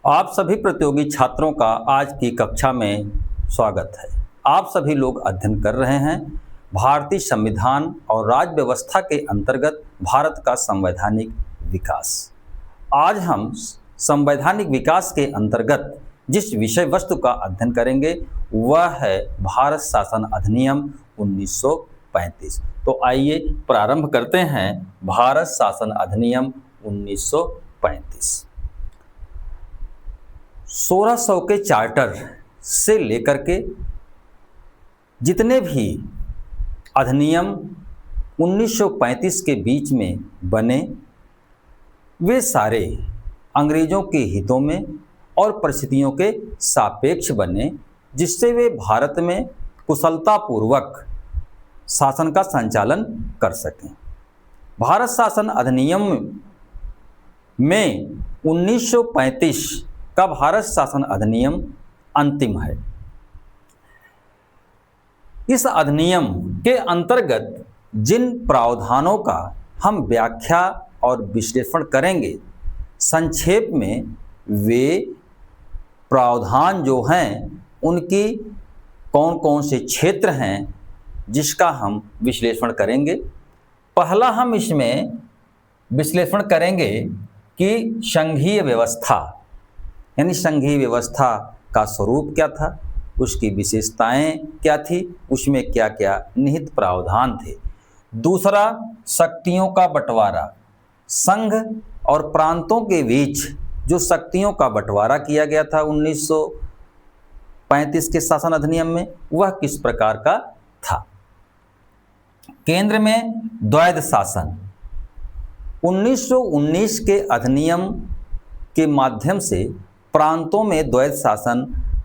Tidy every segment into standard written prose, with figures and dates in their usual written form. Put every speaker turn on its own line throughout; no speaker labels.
आप सभी प्रतियोगी छात्रों का आज की कक्षा में स्वागत है। आप सभी लोग अध्ययन कर रहे हैं भारतीय संविधान और राज्य व्यवस्था के अंतर्गत भारत का संवैधानिक विकास। आज हम संवैधानिक विकास के अंतर्गत जिस विषय वस्तु का अध्ययन करेंगे वह है भारत शासन अधिनियम 1935। तो आइए प्रारंभ करते हैं भारत शासन अधिनियम 1935। 1600 के चार्टर से लेकर के जितने भी अधिनियम 1935 के बीच में बने वे सारे अंग्रेजों के हितों में और परिस्थितियों के सापेक्ष बने, जिससे वे भारत में कुशलतापूर्वक शासन का संचालन कर सकें। भारत शासन अधिनियम में 1935 का भारत शासन अधिनियम अंतिम है। इस अधिनियम के अंतर्गत जिन प्रावधानों का हम व्याख्या और विश्लेषण करेंगे, संक्षेप में वे प्रावधान जो हैं उनकी कौन कौन से क्षेत्र हैं जिसका हम विश्लेषण करेंगे। पहला हम इसमें विश्लेषण करेंगे कि संघीय व्यवस्था, यानी संघीय व्यवस्था का स्वरूप क्या था, उसकी विशेषताएं क्या थी, उसमें क्या क्या निहित प्रावधान थे। दूसरा, शक्तियों का बंटवारा, संघ और प्रांतों के बीच जो शक्तियों का बंटवारा किया गया था 1935 के शासन अधिनियम में, वह किस प्रकार का था। केंद्र में द्वैध शासन, 1919 के अधिनियम के माध्यम से प्रांतों में द्वैध शासन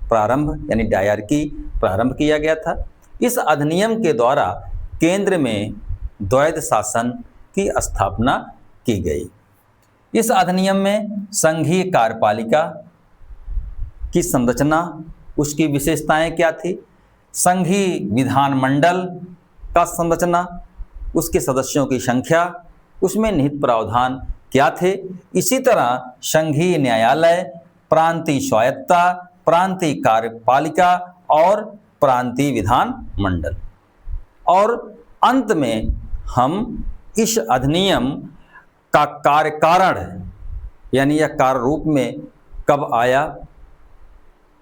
प्रारंभ यानी डायरकी प्रारंभ किया गया था। इस अधिनियम के द्वारा केंद्र में द्वैध शासन की स्थापना की गई। इस अधिनियम में संघीय कार्यपालिका की संरचना, उसकी विशेषताएं क्या थी, संघीय विधानमंडल का संरचना, उसके सदस्यों की संख्या, उसमें निहित प्रावधान क्या थे। इसी तरह संघीय न्यायालय, प्रांतीय स्वायत्तता, प्रांतीय कार्यपालिका और प्रांतीय विधान मंडल। और अंत में हम इस अधिनियम का कार्यकारण यानी यह कार्य रूप में कब आया,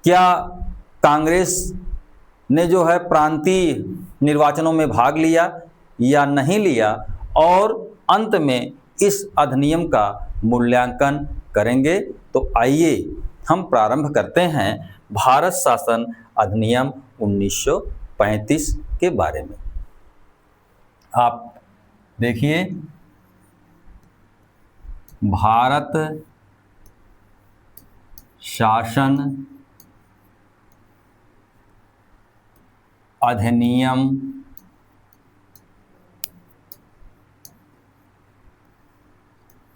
क्या कांग्रेस ने जो है प्रांतीय निर्वाचनों में भाग लिया या नहीं लिया, और अंत में इस अधिनियम का मूल्यांकन करेंगे। तो आइए हम प्रारंभ करते हैं भारत शासन अधिनियम 1935 के बारे में। आप देखिए, भारत शासन अधिनियम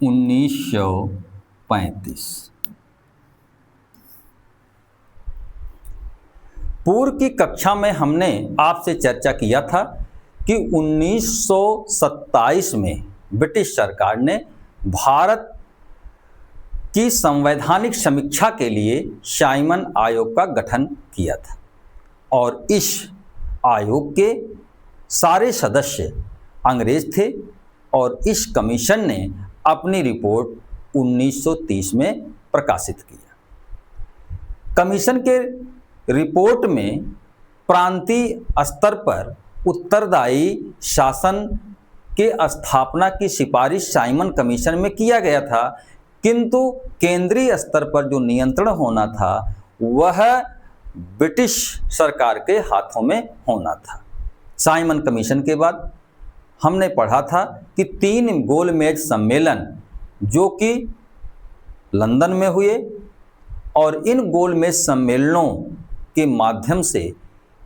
1935। पूर्व की कक्षा में हमने आपसे चर्चा किया था कि 1927 में ब्रिटिश सरकार ने भारत की संवैधानिक समीक्षा के लिए साइमन आयोग का गठन किया था, और इस आयोग के सारे सदस्य अंग्रेज थे, और इस कमीशन ने अपनी रिपोर्ट 1930 में प्रकाशित किया। कमीशन के रिपोर्ट में प्रांतीय स्तर पर उत्तरदायी शासन के स्थापना की सिफारिश साइमन कमीशन में किया गया था, किंतु केंद्रीय स्तर पर जो नियंत्रण होना था वह ब्रिटिश सरकार के हाथों में होना था। साइमन कमीशन के बाद हमने पढ़ा था कि 3 गोलमेज सम्मेलन जो कि लंदन में हुए, और इन गोलमेज सम्मेलनों के माध्यम से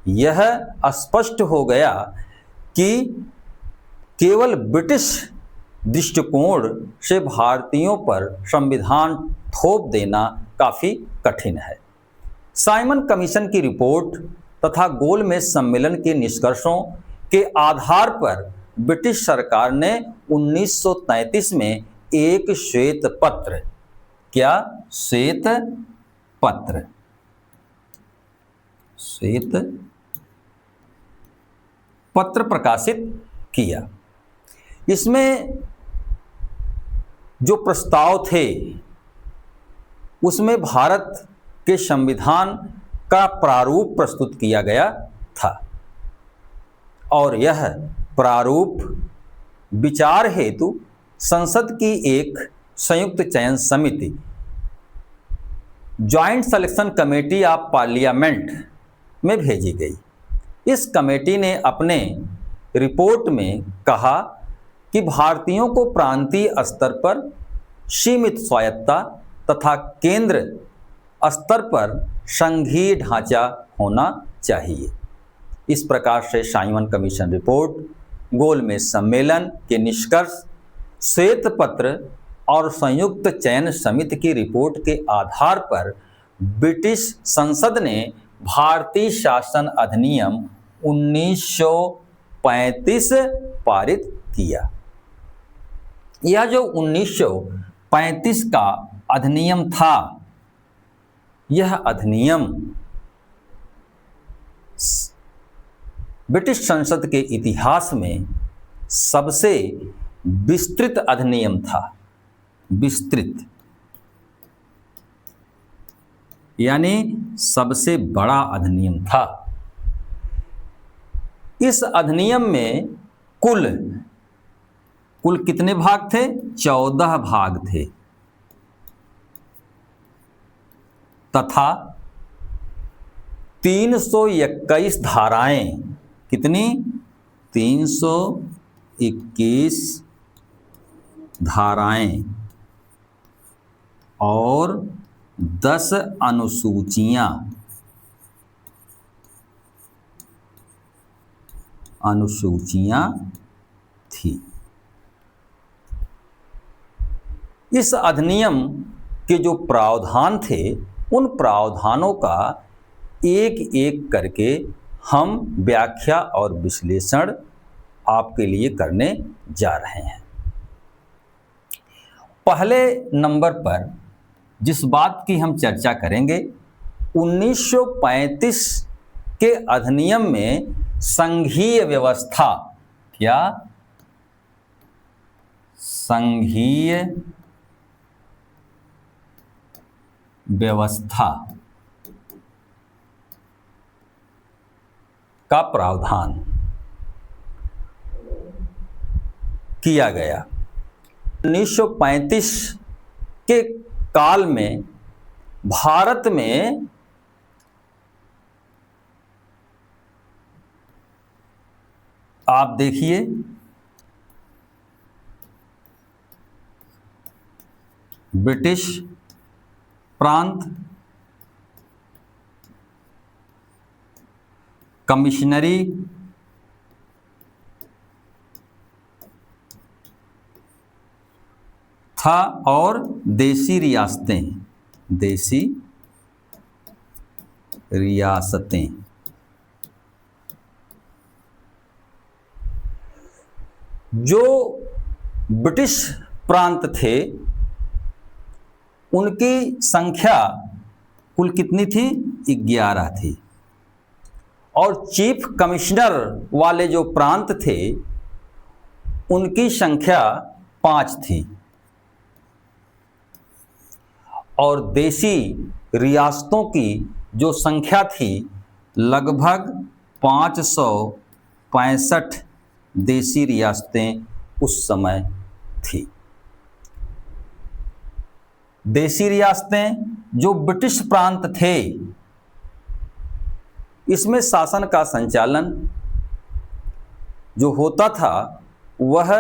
यह स्पष्ट हो गया कि केवल ब्रिटिश दृष्टिकोण से भारतीयों पर संविधान थोप देना काफ़ी कठिन है। साइमन कमीशन की रिपोर्ट तथा गोलमेज सम्मेलन के निष्कर्षों के आधार पर ब्रिटिश सरकार ने 1933 में एक श्वेत पत्र क्या? श्वेत पत्र। श्वेत पत्र प्रकाशित किया। इसमें जो प्रस्ताव थे उसमें भारत के संविधान का प्रारूप प्रस्तुत किया गया था और यह प्रारूप विचार हेतु संसद की एक संयुक्त चयन समिति joint selection committee of parliament में भेजी गई। इस कमेटी ने अपने रिपोर्ट में कहा कि भारतीयों को प्रांतीय स्तर पर सीमित स्वायत्तता तथा केंद्र स्तर पर संघीय ढांचा होना चाहिए। इस प्रकार से साइमन कमीशन रिपोर्ट, गोलमेज सम्मेलन के निष्कर्ष, श्वेत पत्र और संयुक्त चयन समिति की रिपोर्ट के आधार पर ब्रिटिश संसद ने भारतीय शासन अधिनियम 1935 पारित किया। यह जो 1935 का अधिनियम था, यह अधिनियम ब्रिटिश संसद के इतिहास में सबसे विस्तृत अधिनियम था। विस्तृत यानी सबसे बड़ा अधिनियम था। इस अधिनियम में कुल कितने भाग थे? 14 भाग थे तथा 321 धाराएं। कितनी? 321 धाराएं और 10 अनुसूचियां थी। इस अधिनियम के जो प्रावधान थे, उन प्रावधानों का एक एक करके हम व्याख्या और विश्लेषण आपके लिए करने जा रहे हैं। पहले नंबर पर जिस बात की हम चर्चा करेंगे, 1935 के अधिनियम में संघीय व्यवस्था, क्या? संघीय व्यवस्था का प्रावधान किया गया। 1935 के काल में भारत में आप देखिए ब्रिटिश प्रांत, कमिश्नरी, था और देसी रियासतें। देसी रियासतें जो ब्रिटिश प्रांत थे, उनकी संख्या कुल कितनी थी? 11 थी और चीफ कमिश्नर वाले जो प्रांत थे, उनकी संख्या 5 थी और देसी रियासतों की जो संख्या थी, लगभग 565 देसी रियासतें उस समय थी। देसी रियासतें जो ब्रिटिश प्रांत थे, इसमें शासन का संचालन जो होता था वह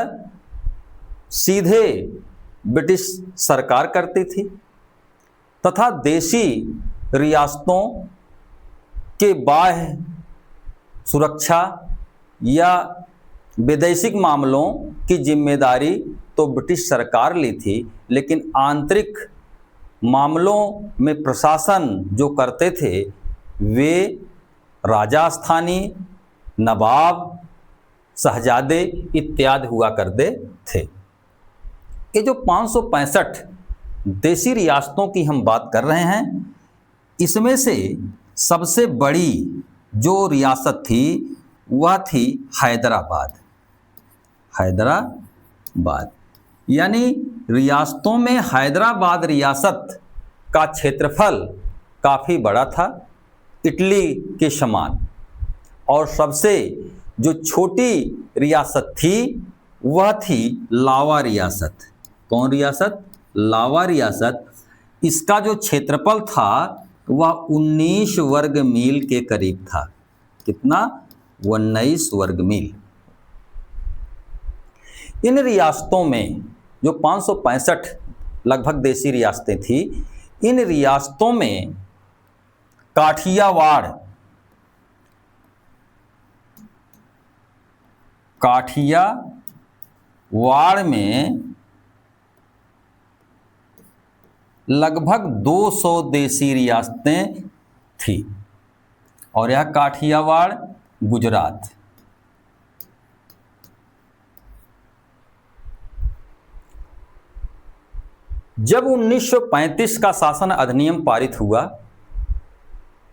सीधे ब्रिटिश सरकार करती थी तथा देसी रियासतों के बाह्य सुरक्षा या वैदेशिक मामलों की जिम्मेदारी तो ब्रिटिश सरकार ली थी, लेकिन आंतरिक मामलों में प्रशासन जो करते थे वे राजा स्थानी, नवाब, शहजादे इत्यादि हुआ करते थे। ये जो 565 देशी रियासतों की हम बात कर रहे हैं। इसमें से सबसे बड़ी जो रियासत थी वह थी हैदराबाद। हैदराबाद यानी रियासतों में हैदराबाद रियासत का क्षेत्रफल काफ़ी बड़ा था, इटली के समान। और सबसे जो छोटी रियासत थी वह थी लावा रियासत। कौन रियासत? लावा रियासत। इसका जो क्षेत्रफल था वह 19 वर्ग मील के करीब था। कितना? 19 वर्ग मील। इन रियासतों में जो 565 लगभग देशी रियासतें थी, इन रियासतों में काठियावाड़ में लगभग 200 देशी रियासतें थी। और यह काठियावाड़ गुजरात। जब 1935 का शासन अधिनियम पारित हुआ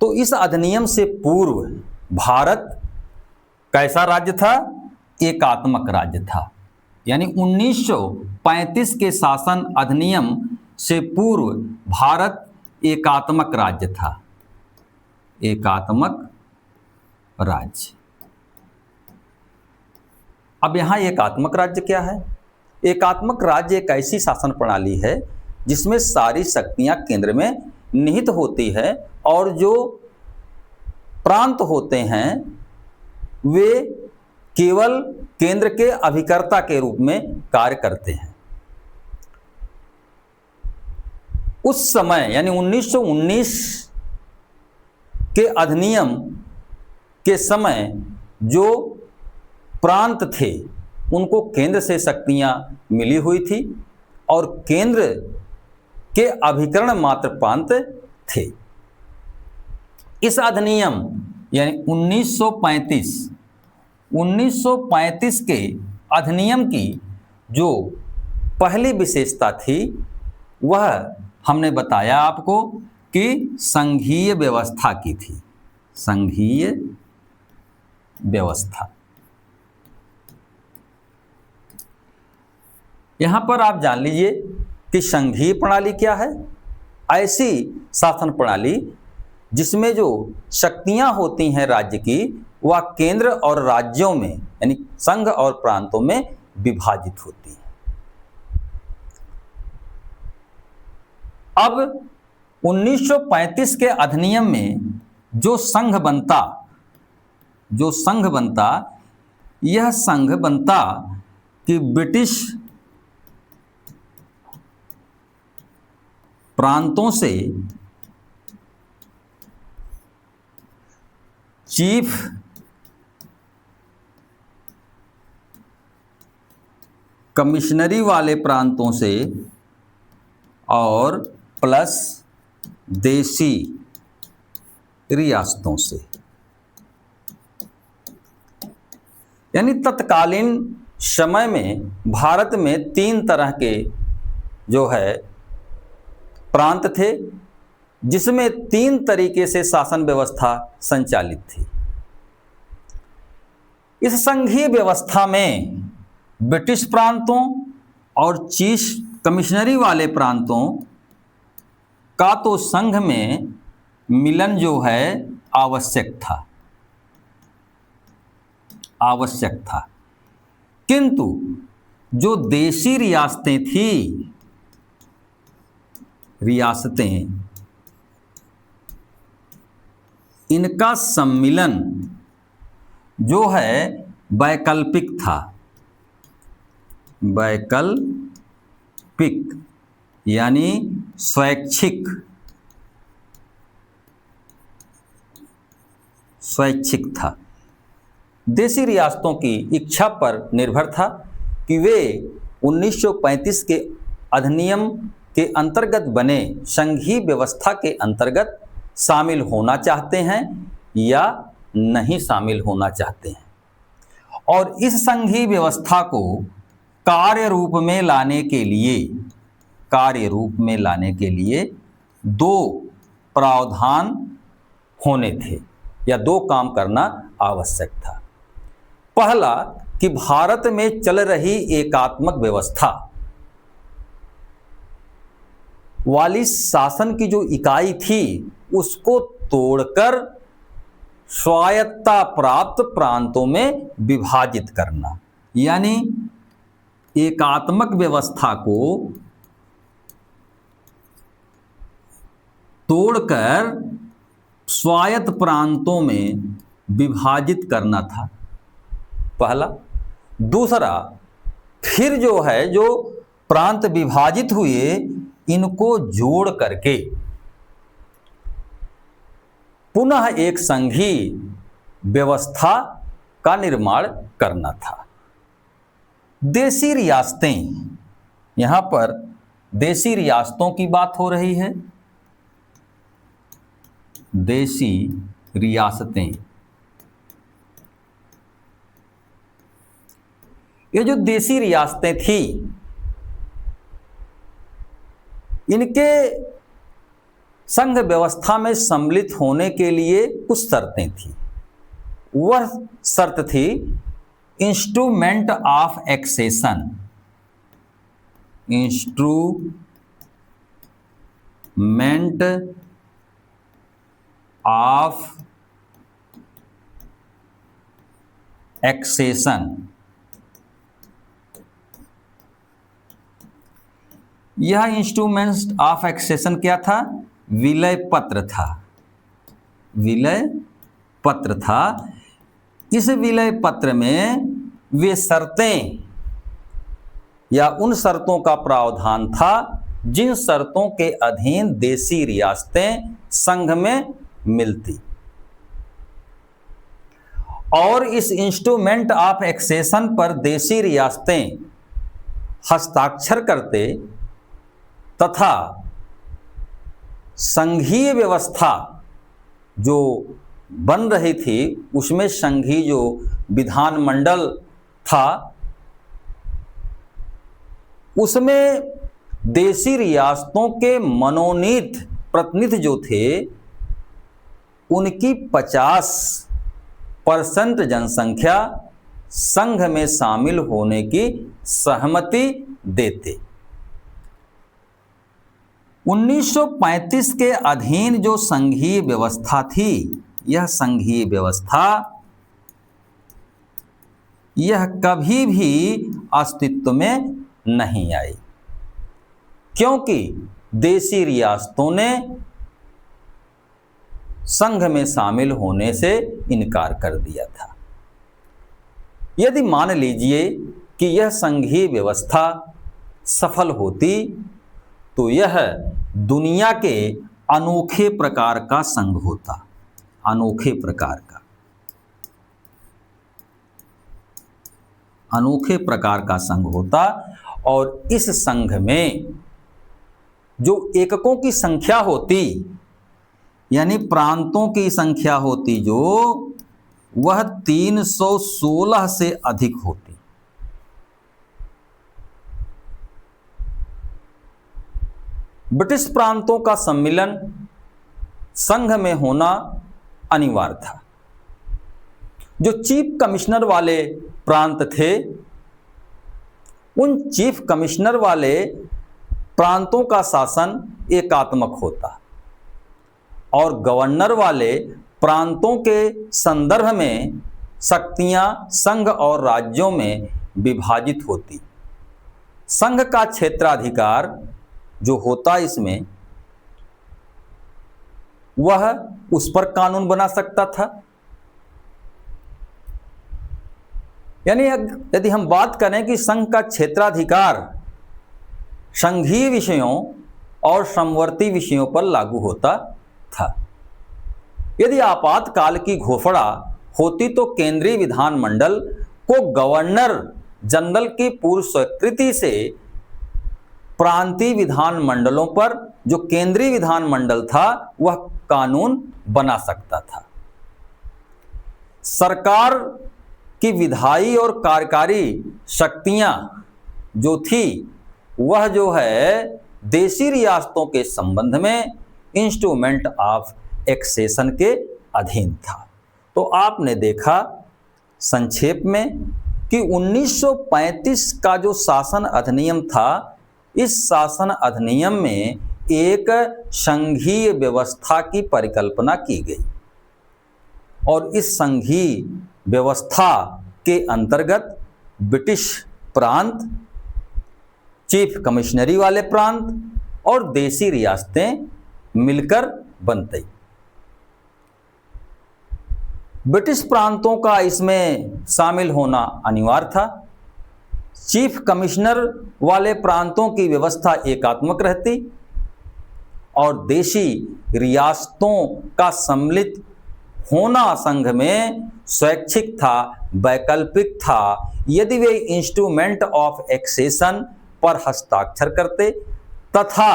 तो इस अधिनियम से पूर्व भारत कैसा राज्य था? एकात्मक राज्य था। यानी 1935 के शासन अधिनियम से पूर्व भारत एकात्मक राज्य था। एकात्मक राज्य। अब यहाँ एकात्मक राज्य क्या है? एकात्मक राज्य एक ऐसी शासन प्रणाली है जिसमें सारी शक्तियां केंद्र में निहित होती है और जो प्रांत होते हैं वे केवल केंद्र के अभिकर्ता के रूप में कार्य करते हैं। उस समय यानी 1919 के अधिनियम के समय जो प्रांत थे उनको केंद्र से शक्तियां मिली हुई थी और केंद्र के अभिकरण मात्र प्रांत थे। इस अधिनियम यानी 1935 के अधिनियम की जो पहली विशेषता थी वह हमने बताया आपको कि संघीय व्यवस्था की थी। संघीय व्यवस्था। यहाँ पर आप जान लीजिए कि संघीय प्रणाली क्या है। ऐसी शासन प्रणाली जिसमें जो शक्तियाँ होती हैं राज्य की वह केंद्र और राज्यों में यानी संघ और प्रांतों में विभाजित होती है। अब 1935 के अधिनियम में जो संघ बनता यह संघ बनता कि ब्रिटिश प्रांतों से चीफ कमिश्नरी वाले प्रांतों से और प्लस देशी रियासतों से। यानी तत्कालीन समय में भारत में 3 तरह के जो है प्रांत थे जिसमें 3 तरीके से शासन व्यवस्था संचालित थी। इस संघीय व्यवस्था में ब्रिटिश प्रांतों और चीफ कमिश्नरी वाले प्रांतों का तो संघ में मिलन जो है आवश्यक था, किंतु जो देशी रियासतें इनका सम्मिलन जो है वैकल्पिक था। वैकल्पिक यानी स्वैच्छिक था। देशी रियासतों की इच्छा पर निर्भर था कि वे 1935 के अधिनियम के अंतर्गत बने संघीय व्यवस्था के अंतर्गत शामिल होना चाहते हैं या नहीं शामिल होना चाहते हैं। और इस संघीय व्यवस्था को कार्य रूप में लाने के लिए कार्य रूप में लाने के लिए दो प्रावधान होने थे या दो काम करना आवश्यक था। पहला कि भारत में चल रही एकात्मक व्यवस्था वाली शासन की जो इकाई थी उसको तोड़कर स्वायत्तता प्राप्त प्रांतों में विभाजित करना, यानी एकात्मक व्यवस्था को तोड़कर स्वायत्त प्रांतों में विभाजित करना था पहला। दूसरा, फिर जो प्रांत विभाजित हुए इनको जोड़ करके पुनः एक संघीय व्यवस्था का निर्माण करना था। देशी रियासतें, यहाँ पर देशी रियासतों की बात हो रही है। देशी रियासतें, ये जो देशी रियासतें थी इनके संघ व्यवस्था में सम्मिलित होने के लिए कुछ शर्तें थी। वह शर्त थी instrument of accession, instrument of accession. यह इंस्ट्रूमेंट्स ऑफ एक्सेशन क्या था? विलय पत्र था। विलय पत्र था। इस विलय पत्र में वे शर्तें या उन शर्तों का प्रावधान था जिन शर्तों के अधीन देशी रियासतें संघ में मिलती, और इस इंस्ट्रूमेंट ऑफ एक्सेशन पर देशी रियासतें हस्ताक्षर करते तथा संघीय व्यवस्था जो बन रही थी उसमें संघीय जो विधानमंडल था उसमें देशी रियासतों के मनोनीत प्रतिनिधि जो थे उनकी 50% जनसंख्या संघ में शामिल होने की सहमति देते। 1935 के अधीन जो संघीय व्यवस्था थी, यह संघीय व्यवस्था यह कभी भी अस्तित्व में नहीं आई, क्योंकि देशी रियासतों ने संघ में शामिल होने से इनकार कर दिया था। यदि मान लीजिए कि यह संघीय व्यवस्था सफल होती तो यह दुनिया के अनोखे प्रकार का संघ होता, अनोखे प्रकार का, अनोखे प्रकार का संघ होता। और इस संघ में जो एककों की संख्या होती यानी प्रांतों की संख्या होती जो वह 316 से अधिक होती। ब्रिटिश प्रांतों का सम्मिलन संघ में होना अनिवार्य था। जो चीफ कमिश्नर वाले प्रांत थे उन चीफ कमिश्नर वाले प्रांतों का शासन एकात्मक होता और गवर्नर वाले प्रांतों के संदर्भ में शक्तियां संघ और राज्यों में विभाजित होती। संघ का क्षेत्राधिकार जो होता इसमें वह उस पर कानून बना सकता था। यानी यदि हम बात करें कि संघ का क्षेत्राधिकार संघीय विषयों और समवर्ती विषयों पर लागू होता था। यदि आपातकाल की घोषणा होती तो केंद्रीय विधानमंडल को गवर्नर जनरल की पूर्व स्वीकृति से प्रांतीय विधानमंडलों पर जो केंद्रीय विधानमंडल था वह कानून बना सकता था। सरकार की विधायी और कार्यकारी शक्तियां जो थी वह जो है देशी रियासतों के संबंध में इंस्ट्रूमेंट ऑफ एक्सेशन के अधीन था। तो आपने देखा संक्षेप में कि 1935 का जो शासन अधिनियम था, इस शासन अधिनियम में एक संघीय व्यवस्था की परिकल्पना की गई और इस संघीय व्यवस्था के अंतर्गत ब्रिटिश प्रांत, चीफ कमिश्नरी वाले प्रांत और देशी रियासतें मिलकर बनती। ब्रिटिश प्रांतों का इसमें शामिल होना अनिवार्य था। चीफ कमिश्नर वाले प्रांतों की व्यवस्था एकात्मक रहती और देशी रियासतों का सम्मिलित होना संघ में स्वैच्छिक था, वैकल्पिक था। यदि वे इंस्ट्रूमेंट ऑफ एक्सेशन पर हस्ताक्षर करते तथा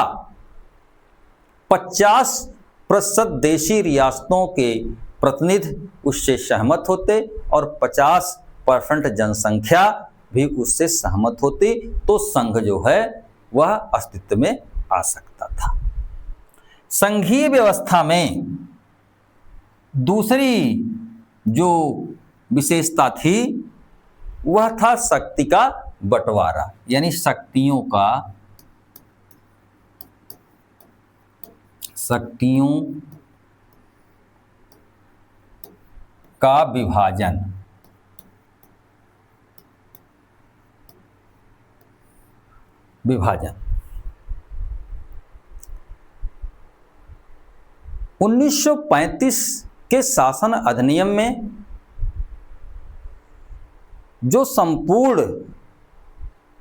50% देशी रियासतों के प्रतिनिधि उससे सहमत होते और 50% जनसंख्या भी उससे सहमत होती, तो संघ जो है वह अस्तित्व में आ सकता था। संघीय व्यवस्था में दूसरी जो विशेषता थी वह था शक्ति का बंटवारा, यानी शक्तियों का विभाजन। विभाजन 1935 के शासन अधिनियम में जो संपूर्ण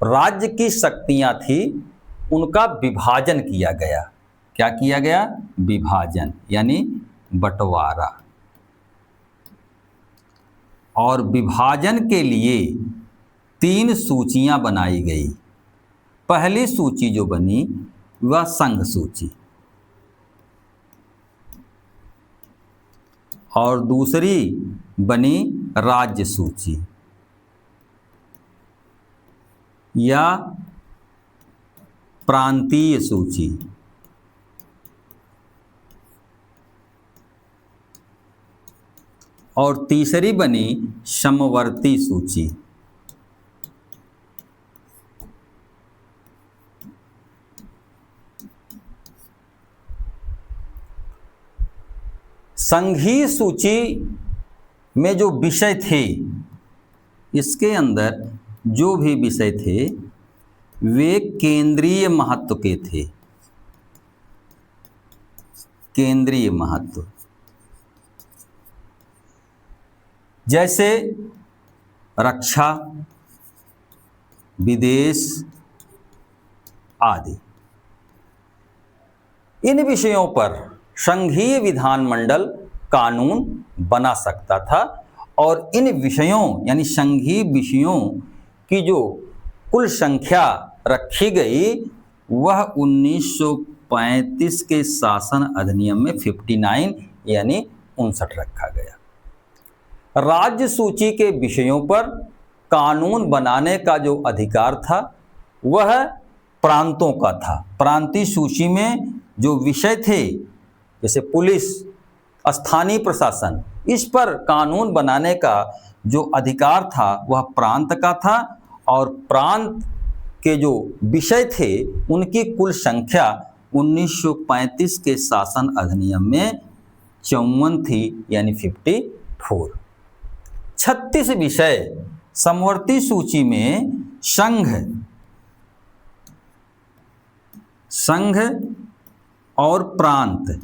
राज्य की शक्तियां थी उनका विभाजन किया गया। क्या किया गया? विभाजन यानी बंटवारा। और विभाजन के लिए 3 सूचियां बनाई गई। पहली सूची जो बनी वह संघ सूची और दूसरी बनी राज्य सूची या प्रांतीय सूची। और तीसरी बनी समवर्ती सूची। संघीय सूची में जो विषय थे, इसके अंदर जो भी विषय थे वे केंद्रीय महत्व के थे। केंद्रीय महत्व जैसे रक्षा, विदेश आदि। इन विषयों पर संघीय विधानमंडल कानून बना सकता था और इन विषयों यानी संघीय विषयों की जो कुल संख्या रखी गई वह 1935 के शासन अधिनियम में 59 यानी 59 रखा गया। राज्य सूची के विषयों पर कानून बनाने का जो अधिकार था वह प्रांतों का था। प्रांतीय सूची में जो विषय थे जैसे पुलिस, स्थानीय प्रशासन, इस पर कानून बनाने का जो अधिकार था वह प्रांत का था और प्रांत के जो विषय थे उनकी कुल संख्या 1935 के शासन अधिनियम में 54 थी यानी 54। 36 विषय समवर्ती सूची में संघ और प्रांत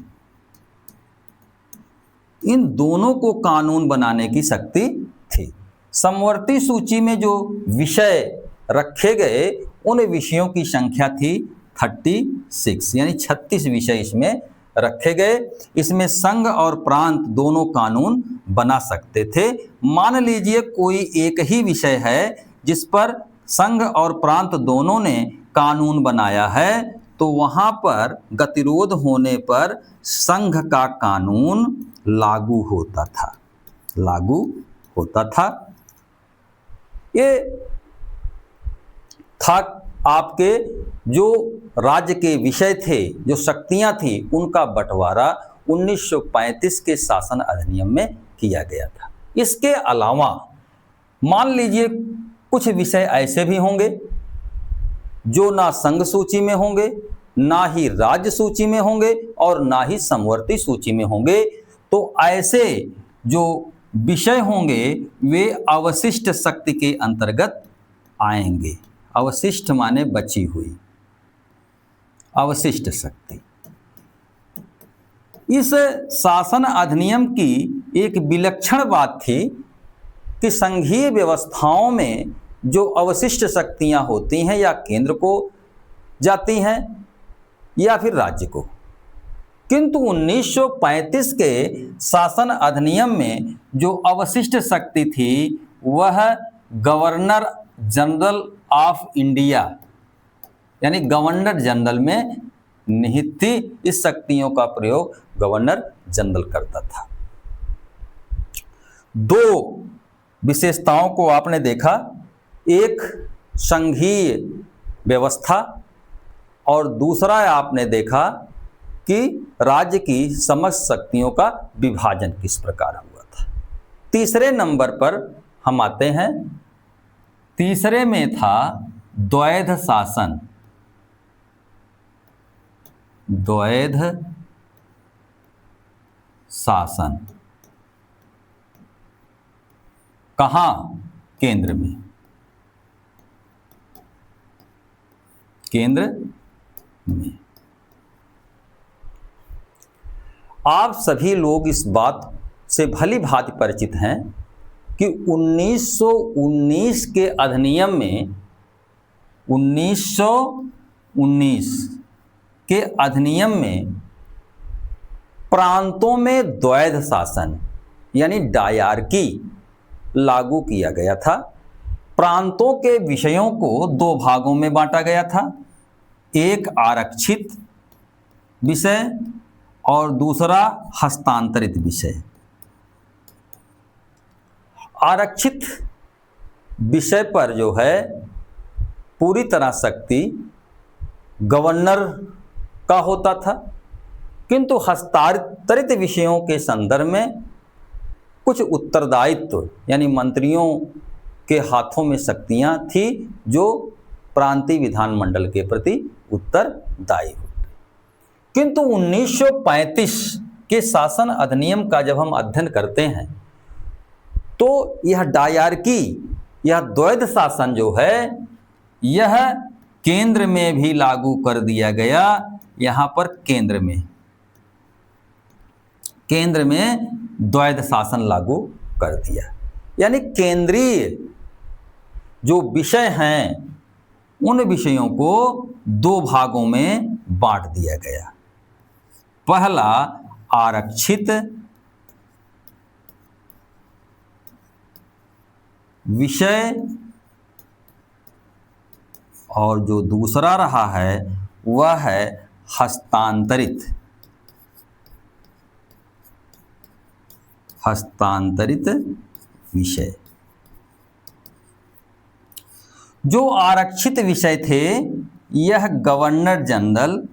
इन दोनों को कानून बनाने की शक्ति थी। समवर्ती सूची में जो विषय रखे गए उन विषयों की संख्या थी 36 यानी 36 विषय इसमें रखे गए। इसमें संघ और प्रांत दोनों कानून बना सकते थे। मान लीजिए कोई एक ही विषय है जिस पर संघ और प्रांत दोनों ने कानून बनाया है तो वहां पर गतिरोध होने पर संघ का कानून लागू होता था। ये था आपके जो राज्य के विषय थे, जो शक्तियां थी, उनका बंटवारा 1935 के शासन अधिनियम में किया गया था। इसके अलावा मान लीजिए कुछ विषय ऐसे भी होंगे जो ना संघ सूची में होंगे, ना ही राज्य सूची में होंगे और ना ही समवर्ती सूची में होंगे। तो ऐसे जो विषय होंगे वे अवशिष्ट शक्ति के अंतर्गत आएंगे। अवशिष्ट माने बची हुई, अवशिष्ट शक्ति। इस शासन अधिनियम की एक विलक्षण बात थी कि संघीय व्यवस्थाओं में जो अवशिष्ट शक्तियां होती हैं या केंद्र को जाती हैं या फिर राज्य को, किंतु 1935 के शासन अधिनियम में जो अवशिष्ट शक्ति थी वह गवर्नर जनरल ऑफ इंडिया यानी गवर्नर जनरल में निहित थी। इस शक्तियों का प्रयोग गवर्नर जनरल करता था। दो विशेषताओं को आपने देखा, एक संघीय व्यवस्था और दूसरा आपने देखा कि राज्य की समस्त शक्तियों का विभाजन किस प्रकार हुआ था। तीसरे नंबर पर हम आते हैं। तीसरे में था द्वैध शासन। द्वैध शासन कहाँ? केंद्र में। केंद्र में आप सभी लोग इस बात से भली भांति परिचित हैं कि 1919 के अधिनियम में 1919 के अधिनियम में प्रांतों में द्वैध शासन यानी डायरकी लागू किया गया था। प्रांतों के विषयों को दो भागों में बांटा गया था, एक आरक्षित विषय और दूसरा हस्तांतरित विषय। आरक्षित विषय पर जो है पूरी तरह शक्ति गवर्नर का होता था, किंतु हस्तांतरित विषयों के संदर्भ में कुछ उत्तरदायित्व यानी मंत्रियों के हाथों में शक्तियां थी जो प्रांतीय विधानमंडल के प्रति उत्तरदायी होते। किंतु 1935 के शासन अधिनियम का जब हम अध्ययन करते हैं तो यह डायरकी, यह द्वैध शासन जो है यह केंद्र में भी लागू कर दिया गया। यहां पर केंद्र में द्वैध शासन लागू कर दिया, यानी केंद्रीय जो विषय हैं उन विषयों को दो भागों में बांट दिया गया। पहला आरक्षित विषय और जो दूसरा रहा है वह है हस्तांतरित विषय। जो आरक्षित विषय थे यह गवर्नर जनरल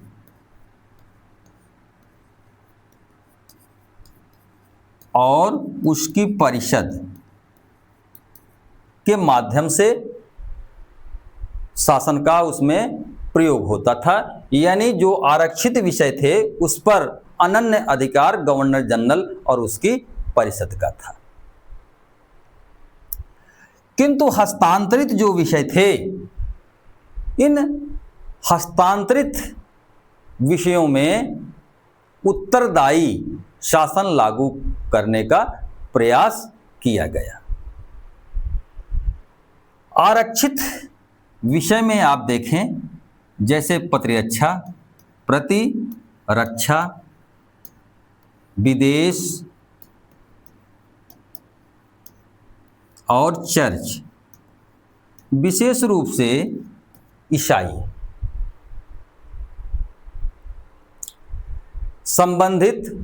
और उसकी परिषद के माध्यम से शासन का उसमें प्रयोग होता था, यानी जो आरक्षित विषय थे उस पर अनन्य अधिकार गवर्नर जनरल और उसकी परिषद का था। किंतु हस्तांतरित जो विषय थे, इन हस्तांतरित विषयों में उत्तरदायी शासन लागू करने का प्रयास किया गया। आरक्षित विषय में आप देखें जैसे प्रतिरक्षा, प्रतिरक्षा, विदेश और चर्च, विशेष रूप से ईसाई, संबंधित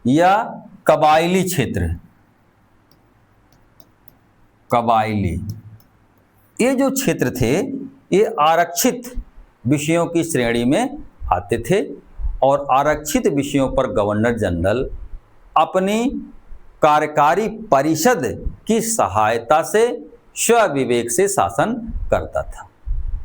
या कबायली क्षेत्र, कबायली, ये जो क्षेत्र थे ये आरक्षित विषयों की श्रेणी में आते थे और आरक्षित विषयों पर गवर्नर जनरल अपनी कार्यकारी परिषद की सहायता से स्वविवेक से शासन करता था।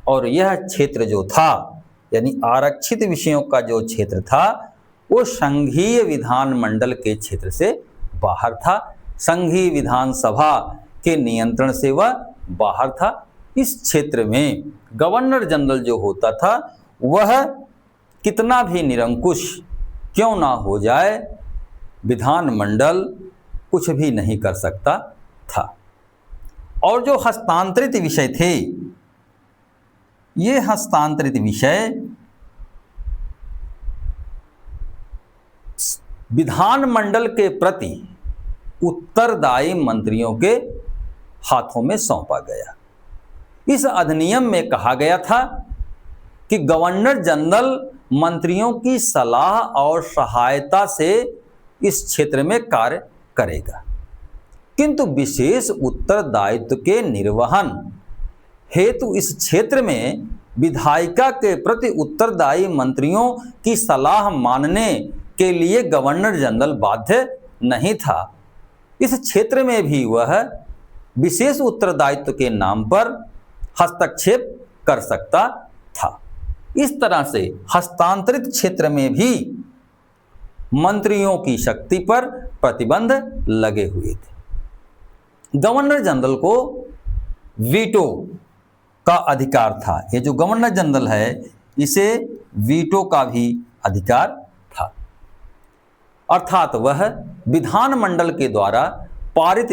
और यह क्षेत्र जो था, यानी आरक्षित विषयों का जो क्षेत्र था, वो संघीय विधानमंडल के क्षेत्र से बाहर था। संघीय विधानसभा के नियंत्रण से वह बाहर था। इस क्षेत्र में गवर्नर जनरल जो होता था वह कितना भी निरंकुश क्यों ना हो जाए, विधानमंडल कुछ भी नहीं कर सकता था। और जो हस्तांतरित विषय थे, ये हस्तांतरित विषय विधानमंडल के प्रति उत्तरदायी मंत्रियों के हाथों में सौंपा गया। इस अधिनियम में कहा गया था कि गवर्नर जनरल मंत्रियों की सलाह और सहायता से इस क्षेत्र में कार्य करेगा, किंतु विशेष उत्तरदायित्व के निर्वहन हेतु इस क्षेत्र में विधायिका के प्रति उत्तरदायी मंत्रियों की सलाह मानने के लिए गवर्नर जनरल बाध्य नहीं था। इस क्षेत्र में भी वह विशेष उत्तरदायित्व के नाम पर हस्तक्षेप कर सकता था। इस तरह से हस्तांतरित क्षेत्र में भी मंत्रियों की शक्ति पर प्रतिबंध लगे हुए थे। गवर्नर जनरल को वीटो का अधिकार था। ये जो गवर्नर जनरल है, इसे वीटो का भी अधिकार था, अर्थात वह विधानमंडल के द्वारा पारित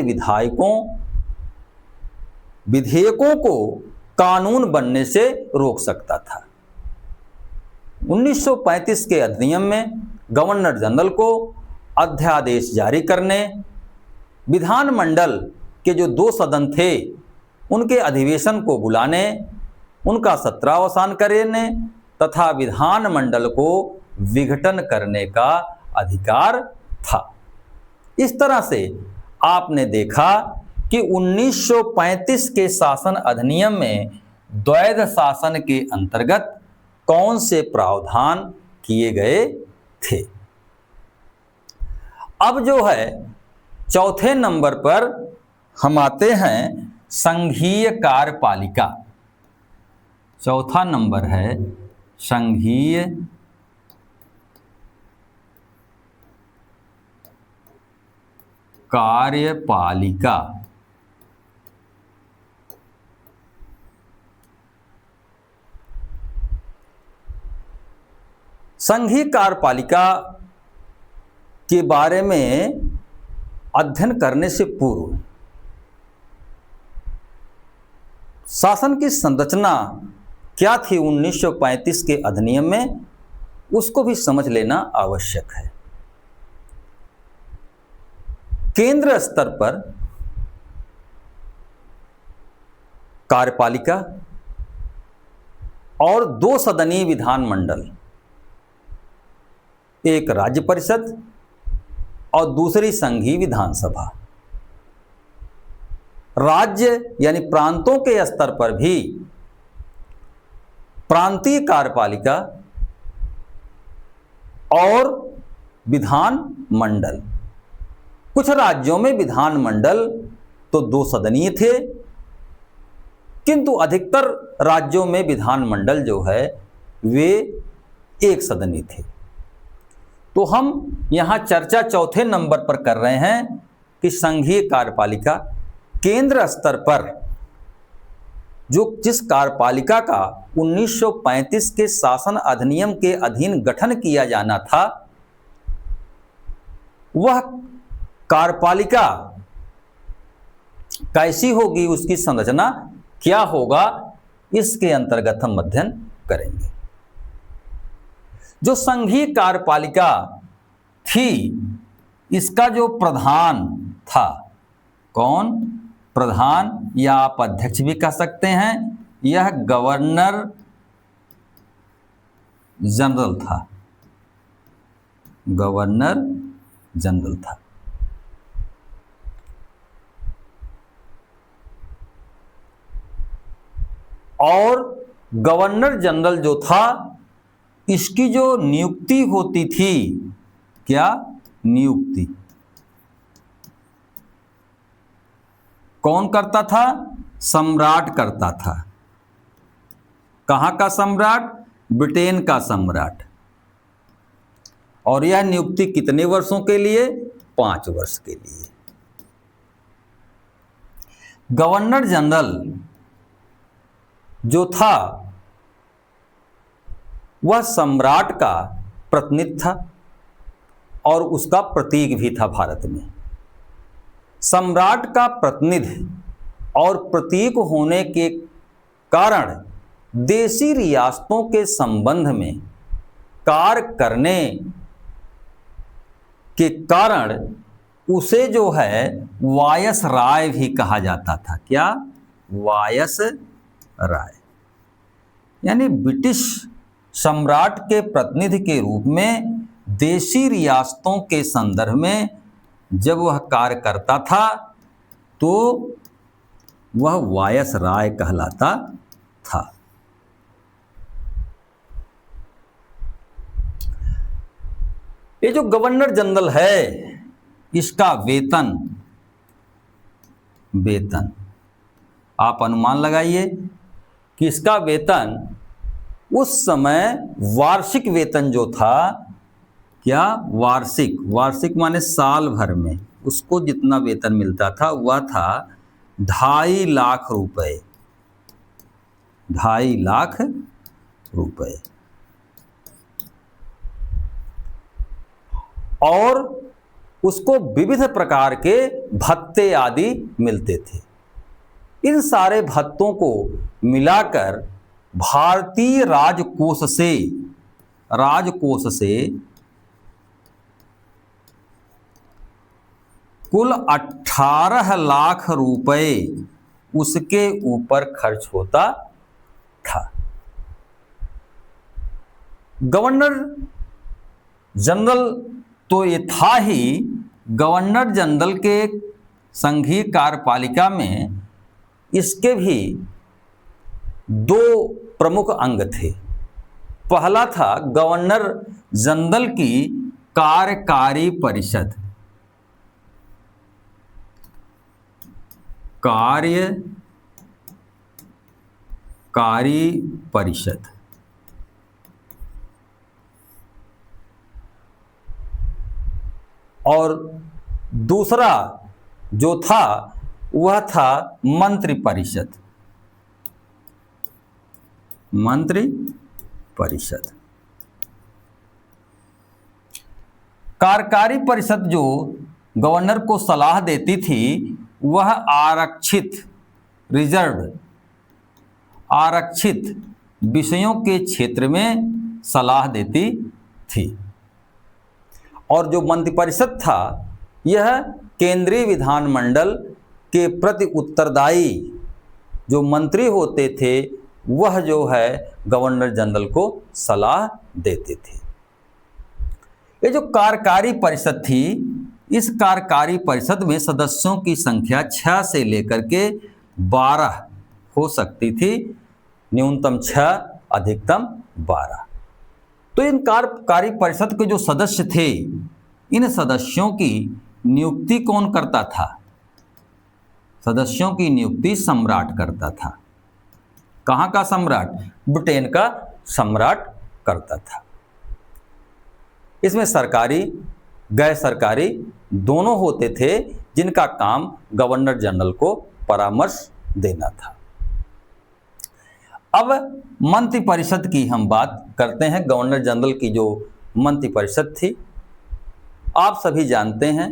विधेयकों को कानून बनने से रोक सकता था। 1935 के अधिनियम में गवर्नर जनरल को अध्यादेश जारी करने, विधानमंडल के जो 2 सदन थे उनके अधिवेशन को बुलाने, उनका सत्रावसान करने तथा विधानमंडल को विघटन करने का अधिकार था। इस तरह से आपने देखा कि 1935 के शासन अधिनियम में द्वैध शासन के अंतर्गत कौन से प्रावधान किए गए थे। अब जो है चौथे नंबर पर हम आते हैं संघीय कार्यपालिका। चौथा नंबर है संघीय कार्यपालिका। संघीय कार्यपालिका के बारे में अध्ययन करने से पूर्व शासन की संरचना क्या थी 1935 के अधिनियम में, उसको भी समझ लेना आवश्यक है। केंद्र स्तर पर कार्यपालिका और 2 सदनीय विधानमंडल, एक राज्य परिषद और दूसरी संघीय विधानसभा। राज्य यानी प्रांतों के स्तर पर भी प्रांतीय कार्यपालिका और विधानमंडल। कुछ राज्यों में विधानमंडल तो 2 सदनीय थे, किंतु अधिकतर राज्यों में विधानमंडल जो है वे 1 सदनीय थे। तो हम यहाँ चर्चा चौथे नंबर पर कर रहे हैं कि संघीय कार्यपालिका केंद्र स्तर पर जिस कार्यपालिका का 1935 के शासन अधिनियम के अधीन गठन किया जाना था, वह कार्यपालिका कैसी होगी, उसकी संरचना क्या होगा, इसके अंतर्गत हम अध्ययन करेंगे। जो संघीय कार्यपालिका थी, इसका जो प्रधान था, कौन? प्रधान या आप अध्यक्ष भी कह सकते हैं, यह गवर्नर जनरल था। गवर्नर जनरल था। और गवर्नर जनरल जो था इसकी जो नियुक्ति होती थी, क्या नियुक्ति कौन करता था? सम्राट करता था। कहाँ का सम्राट? ब्रिटेन का सम्राट। और यह नियुक्ति कितने वर्षों के लिए? 5 वर्ष के लिए। गवर्नर जनरल जो था वह सम्राट का प्रतिनिधि था और उसका प्रतीक भी था भारत में। सम्राट का प्रतिनिधि और प्रतीक होने के कारण देशी रियासतों के संबंध में कार्य करने के कारण उसे जो है वायसराय भी कहा जाता था। क्या? वायसराय। यानी ब्रिटिश सम्राट के प्रतिनिधि के रूप में देशी रियासतों के संदर्भ में जब वह कार्य करता था तो वह वायसराय कहलाता था। ये जो गवर्नर जनरल है इसका वेतन आप अनुमान लगाइए कि इसका वेतन उस समय वार्षिक वेतन जो था, क्या वार्षिक माने साल भर में उसको जितना वेतन मिलता था वह था 2.5 लाख रुपए। 2.5 लाख रुपए। और उसको विविध प्रकार के भत्ते आदि मिलते थे। इन सारे भत्तों को मिलाकर भारतीय राजकोष से कुल 18 लाख रुपए उसके ऊपर खर्च होता था। गवर्नर जनरल तो ये था ही, गवर्नर जनरल के संघीय कार्यपालिका में इसके भी 2 प्रमुख अंग थे। पहला था गवर्नर जनरल की कार्यकारी परिषद। कार्यकारी परिषद। और दूसरा जो था वह था मंत्री परिषद। कार्यकारी परिषद जो गवर्नर को सलाह देती थी वह आरक्षित विषयों के क्षेत्र में सलाह देती थी। और जो मंत्रिपरिषद था यह केंद्रीय विधानमंडल के प्रति उत्तरदायी जो मंत्री होते थे वह जो है गवर्नर जनरल को सलाह देते थे। ये जो कार्यकारी परिषद थी, इस कार्यकारी परिषद में सदस्यों की संख्या 6 से लेकर के 12 हो सकती थी, न्यूनतम 6 अधिकतम 12। तो इन कार्यकारी परिषद के जो सदस्य थे, इन सदस्यों की नियुक्ति कौन करता था? सदस्यों की नियुक्ति सम्राट करता था। कहाँ का सम्राट? ब्रिटेन का सम्राट करता था। इसमें सरकारी गैर सरकारी दोनों होते थे जिनका काम गवर्नर जनरल को परामर्श देना था। अब मंत्रिपरिषद की हम बात करते हैं। गवर्नर जनरल की जो मंत्रिपरिषद थी, आप सभी जानते हैं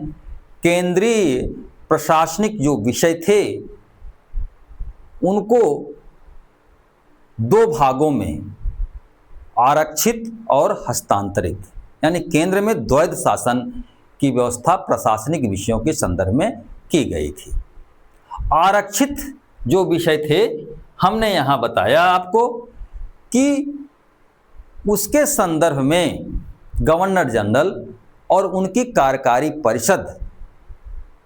केंद्रीय प्रशासनिक जो विषय थे उनको 2 भागों में आरक्षित और हस्तांतरित, यानी केंद्र में द्वैध शासन की व्यवस्था प्रशासनिक विषयों के संदर्भ में की गई थी। आरक्षित जो विषय थे हमने यहाँ बताया आपको कि उसके संदर्भ में गवर्नर जनरल और उनकी कार्यकारी परिषद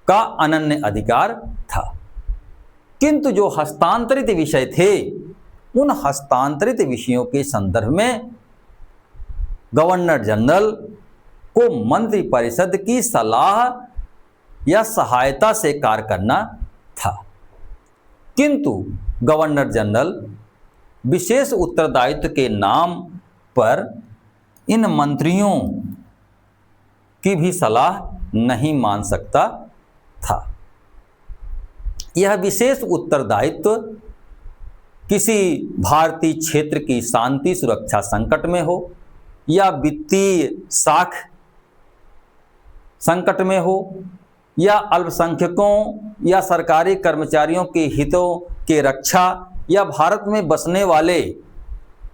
का अनन्य अधिकार था। किंतु जो हस्तांतरित विषय थे उन हस्तांतरित विषयों के संदर्भ में गवर्नर जनरल को मंत्रिपरिषद की सलाह या सहायता से कार्य करना था। किंतु गवर्नर जनरल विशेष उत्तरदायित्व के नाम पर इन मंत्रियों की भी सलाह नहीं मान सकता था। यह विशेष उत्तरदायित्व किसी भारतीय क्षेत्र की शांति सुरक्षा संकट में हो या वित्तीय साख संकट में हो या अल्पसंख्यकों या सरकारी कर्मचारियों के हितों के रक्षा या भारत में बसने वाले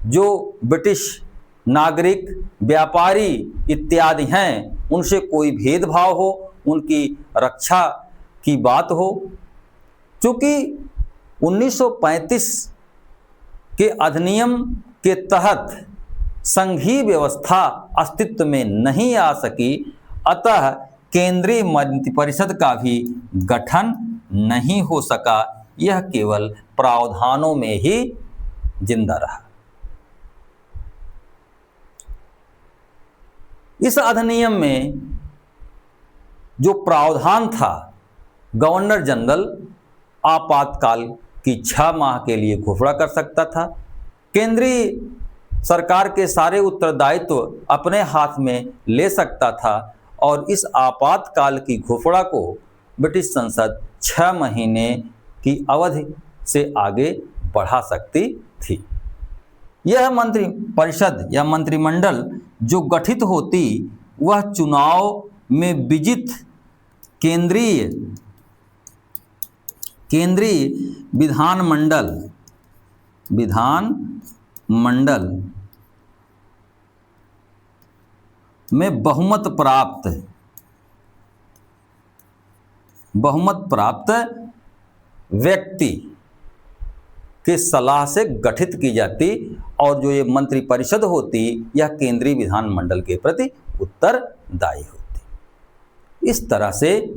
जो ब्रिटिश नागरिक, व्यापारी इत्यादि हैं, उनसे कोई भेदभाव हो, उनकी रक्षा की बात हो। चूँकि 1935 के अधिनियम के तहत संघीय व्यवस्था अस्तित्व में नहीं आ सकी, अतः केंद्रीय मंत्रिपरिषद का भी गठन नहीं हो सका। यह केवल प्रावधानों में ही जिंदा रहा। इस अधिनियम में जो प्रावधान था, गवर्नर जनरल आपातकाल की 6 माह के लिए घोषणा कर सकता था। केंद्रीय सरकार के सारे उत्तरदायित्व अपने हाथ में ले सकता था और इस आपातकाल की घोषणा को ब्रिटिश संसद 6 महीने की अवधि से आगे बढ़ा सकती थी। यह मंत्रिपरिषद या मंत्रिमंडल जो गठित होती, वह चुनाव में विजित केंद्रीय विधानमंडल में बहुमत प्राप्त व्यक्ति के सलाह से गठित की जाती और जो ये मंत्रिपरिषद होती, यह केंद्रीय विधानमंडल के प्रति उत्तरदायी होती। इस तरह से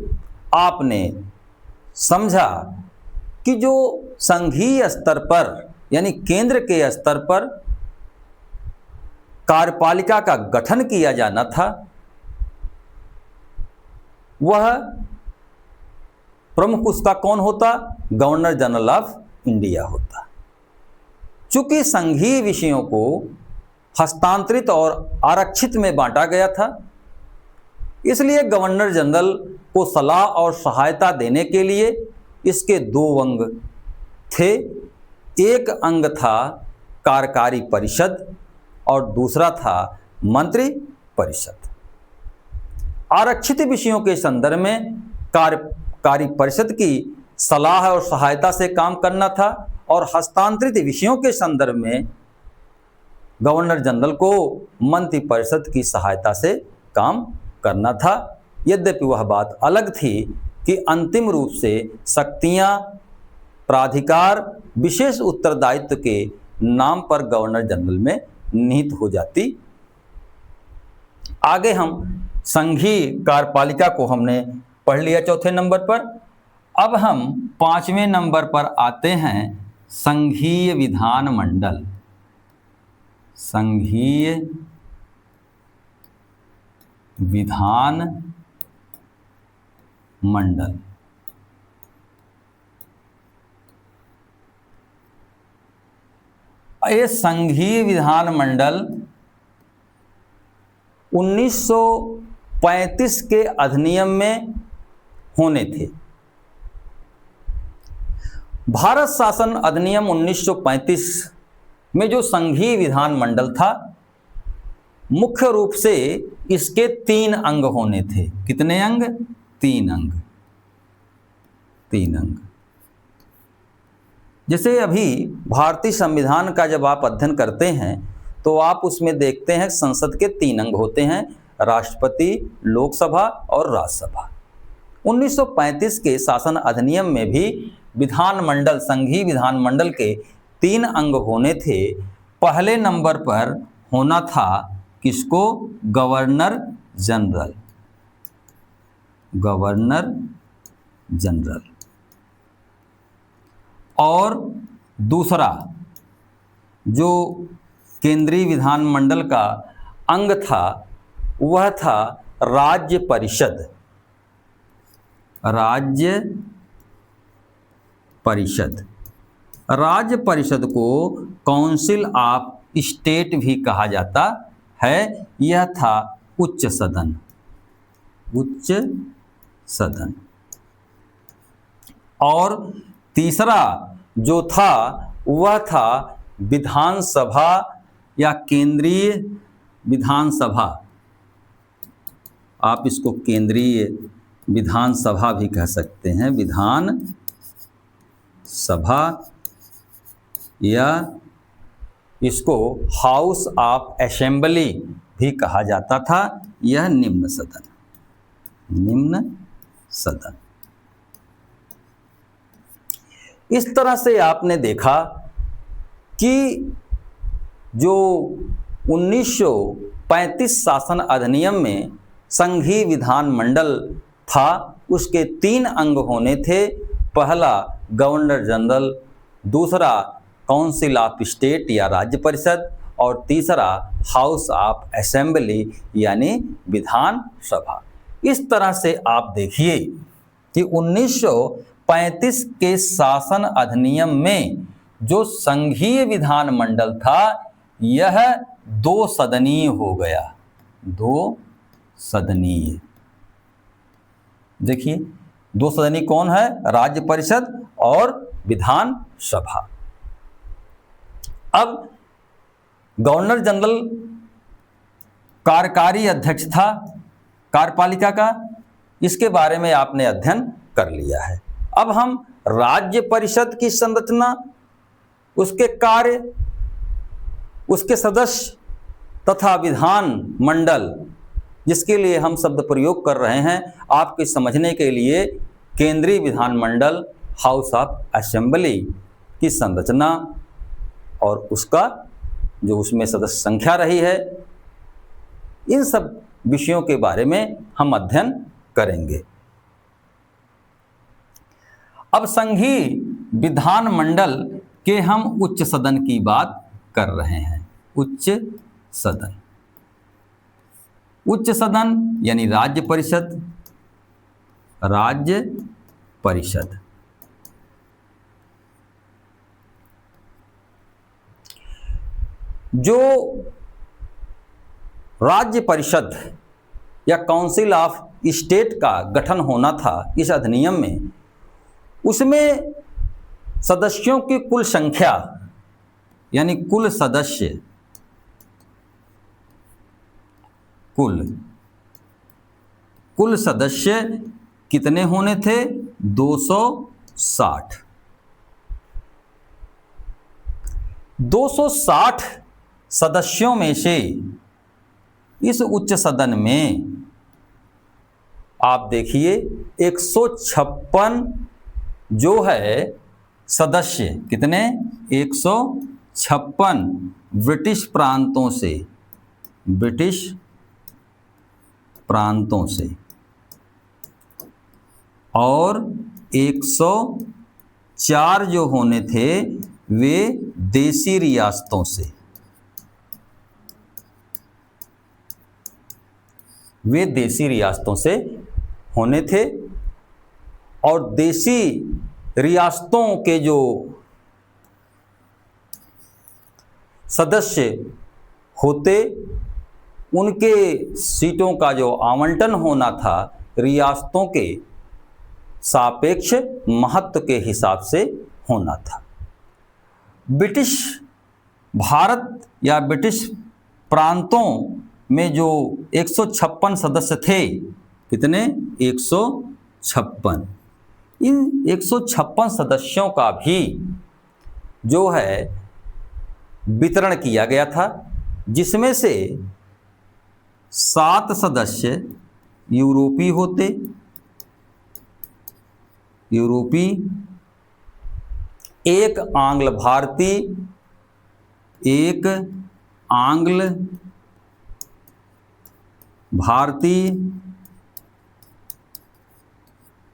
आपने समझा कि जो संघीय स्तर पर यानी केंद्र के स्तर पर कार्यपालिका का गठन किया जाना था, वह प्रमुख उसका कौन होता? गवर्नर जनरल ऑफ इंडिया होता। चूंकि संघीय विषयों को हस्तांतरित और आरक्षित में बांटा गया था, इसलिए गवर्नर जनरल को सलाह और सहायता देने के लिए इसके 2 अंग थे। एक अंग था कार्यकारी परिषद और दूसरा था मंत्री परिषद। आरक्षित विषयों के संदर्भ में कार्यकारी परिषद की सलाह और सहायता से काम करना था और हस्तांतरित विषयों के संदर्भ में गवर्नर जनरल को मंत्रिपरिषद की सहायता से काम करना था। यद्यपि वह बात अलग थी कि अंतिम रूप से शक्तियां, प्राधिकार विशेष उत्तरदायित्व के नाम पर गवर्नर जनरल में निहित हो जाती। आगे हम संघीय कार्यपालिका को हमने पढ़ लिया 4थे नंबर पर। अब हम 5वें नंबर पर आते हैं संघीय विधानमंडल। संघीय विधानमंडल ये संघीय विधानमंडल 1935 के अधिनियम में होने थे। भारत शासन अधिनियम 1935 में जो संघीय विधानमंडल था, मुख्य रूप से इसके 3 अंग होने थे। कितने अंग? 3 अंग। 3 अंग। जैसे अभी भारतीय संविधान का जब आप अध्ययन करते हैं तो आप उसमें देखते हैं संसद के 3 अंग होते हैं, राष्ट्रपति, लोकसभा और राज्यसभा। 1935 के शासन अधिनियम में भी विधानमंडल, संघीय विधानमंडल के 3 अंग होने थे। पहले नंबर पर होना था किसको? Governor general. Governor general. और दूसरा जो केंद्रीय विधानमंडल का अंग था वह था राज्य परिषद। राज्य परिषद, राज्य परिषद को काउंसिल ऑफ स्टेट भी कहा जाता है। यह था उच्च सदन। उच्च सदन। और तीसरा जो था वह था विधानसभा या केंद्रीय विधानसभा। आप इसको केंद्रीय विधानसभा भी कह सकते हैं, विधान सभा, या इसको हाउस ऑफ असेंबली भी कहा जाता था। यह निम्न सदन, निम्न सदन। इस तरह से आपने देखा कि जो 1935 शासन अधिनियम में संघीय विधानमंडल था उसके 3 अंग होने थे। पहला गवर्नर जनरल, दूसरा काउंसिल ऑफ स्टेट या राज्य परिषद, और तीसरा हाउस ऑफ असेंबली यानी विधान सभा। इस तरह से आप देखिए कि 1935 के शासन अधिनियम में जो संघीय विधानमंडल था यह 2 सदनीय हो गया। 2 सदनीय। देखिए 2 सदनीय कौन है? राज्य परिषद और विधान सभा। अब गवर्नर जनरल कार्यकारी अध्यक्ष था कार्यपालिका का, इसके बारे में आपने अध्ययन कर लिया है। अब हम राज्य परिषद की संरचना, उसके कार्य, उसके सदस्य तथा विधान मंडल, जिसके लिए हम शब्द प्रयोग कर रहे हैं आपके समझने के लिए, केंद्रीय विधानमंडल, हाउस ऑफ असेंबली की संरचना और उसका जो उसमें सदस्य संख्या रही है, इन सब विषयों के बारे में हम अध्ययन करेंगे। अब संघीय विधानमंडल के हम उच्च सदन की बात कर रहे हैं। उच्च सदन। उच्च सदन यानी राज्य परिषद। राज्य परिषद। जो राज्य परिषद या काउंसिल ऑफ स्टेट का गठन होना था इस अधिनियम में, उसमें सदस्यों की कुल संख्या यानी कुल सदस्य, कुल सदस्य कितने होने थे? 260। 260 सदस्यों में से इस उच्च सदन में आप देखिए 156 जो है सदस्य, कितने? 156 ब्रिटिश प्रांतों से, ब्रिटिश प्रांतों से, और 104 जो होने थे वे देसी रियासतों से, वे देसी रियासतों से होने थे। और देसी रियासतों के जो सदस्य होते उनके सीटों का जो आवंटन होना था रियासतों के सापेक्ष महत्व के हिसाब से होना था। ब्रिटिश भारत या ब्रिटिश प्रांतों में जो 156 सदस्य थे, कितने? 156। इन 156 सदस्यों का भी जो है वितरण किया गया था, जिसमें से 7 सदस्य यूरोपीय होते, यूरोपीय, 1 आंग्ल भारतीय, 1 आंग्ल भारतीय,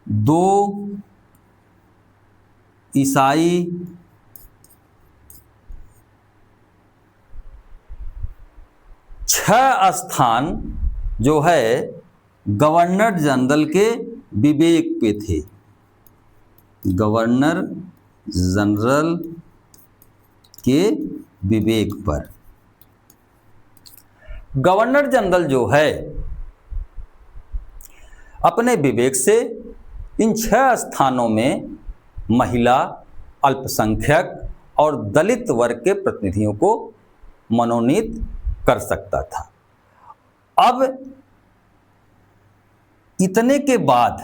2 ईसाई, 6 स्थान जो है गवर्नर जनरल के विवेक पे थे। गवर्नर जनरल के विवेक पर। गवर्नर जनरल जो है अपने विवेक से इन 6 स्थानों में महिला, अल्पसंख्यक और दलित वर्ग के प्रतिनिधियों को मनोनीत कर सकता था। अब इतने के बाद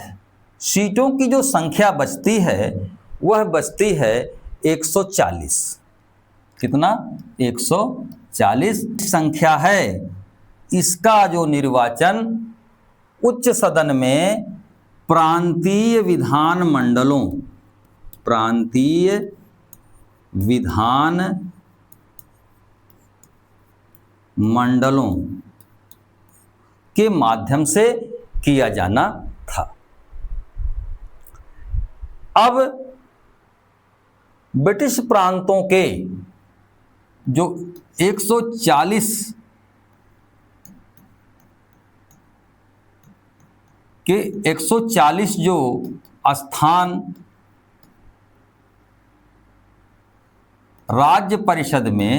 सीटों की जो संख्या बचती है वह बचती है 140। कितना? 140 संख्या है। इसका जो निर्वाचन उच्च सदन में प्रांतीय विधान मंडलों के माध्यम से किया जाना था। अब ब्रिटिश प्रांतों के जो 140 जो स्थान राज्य परिषद में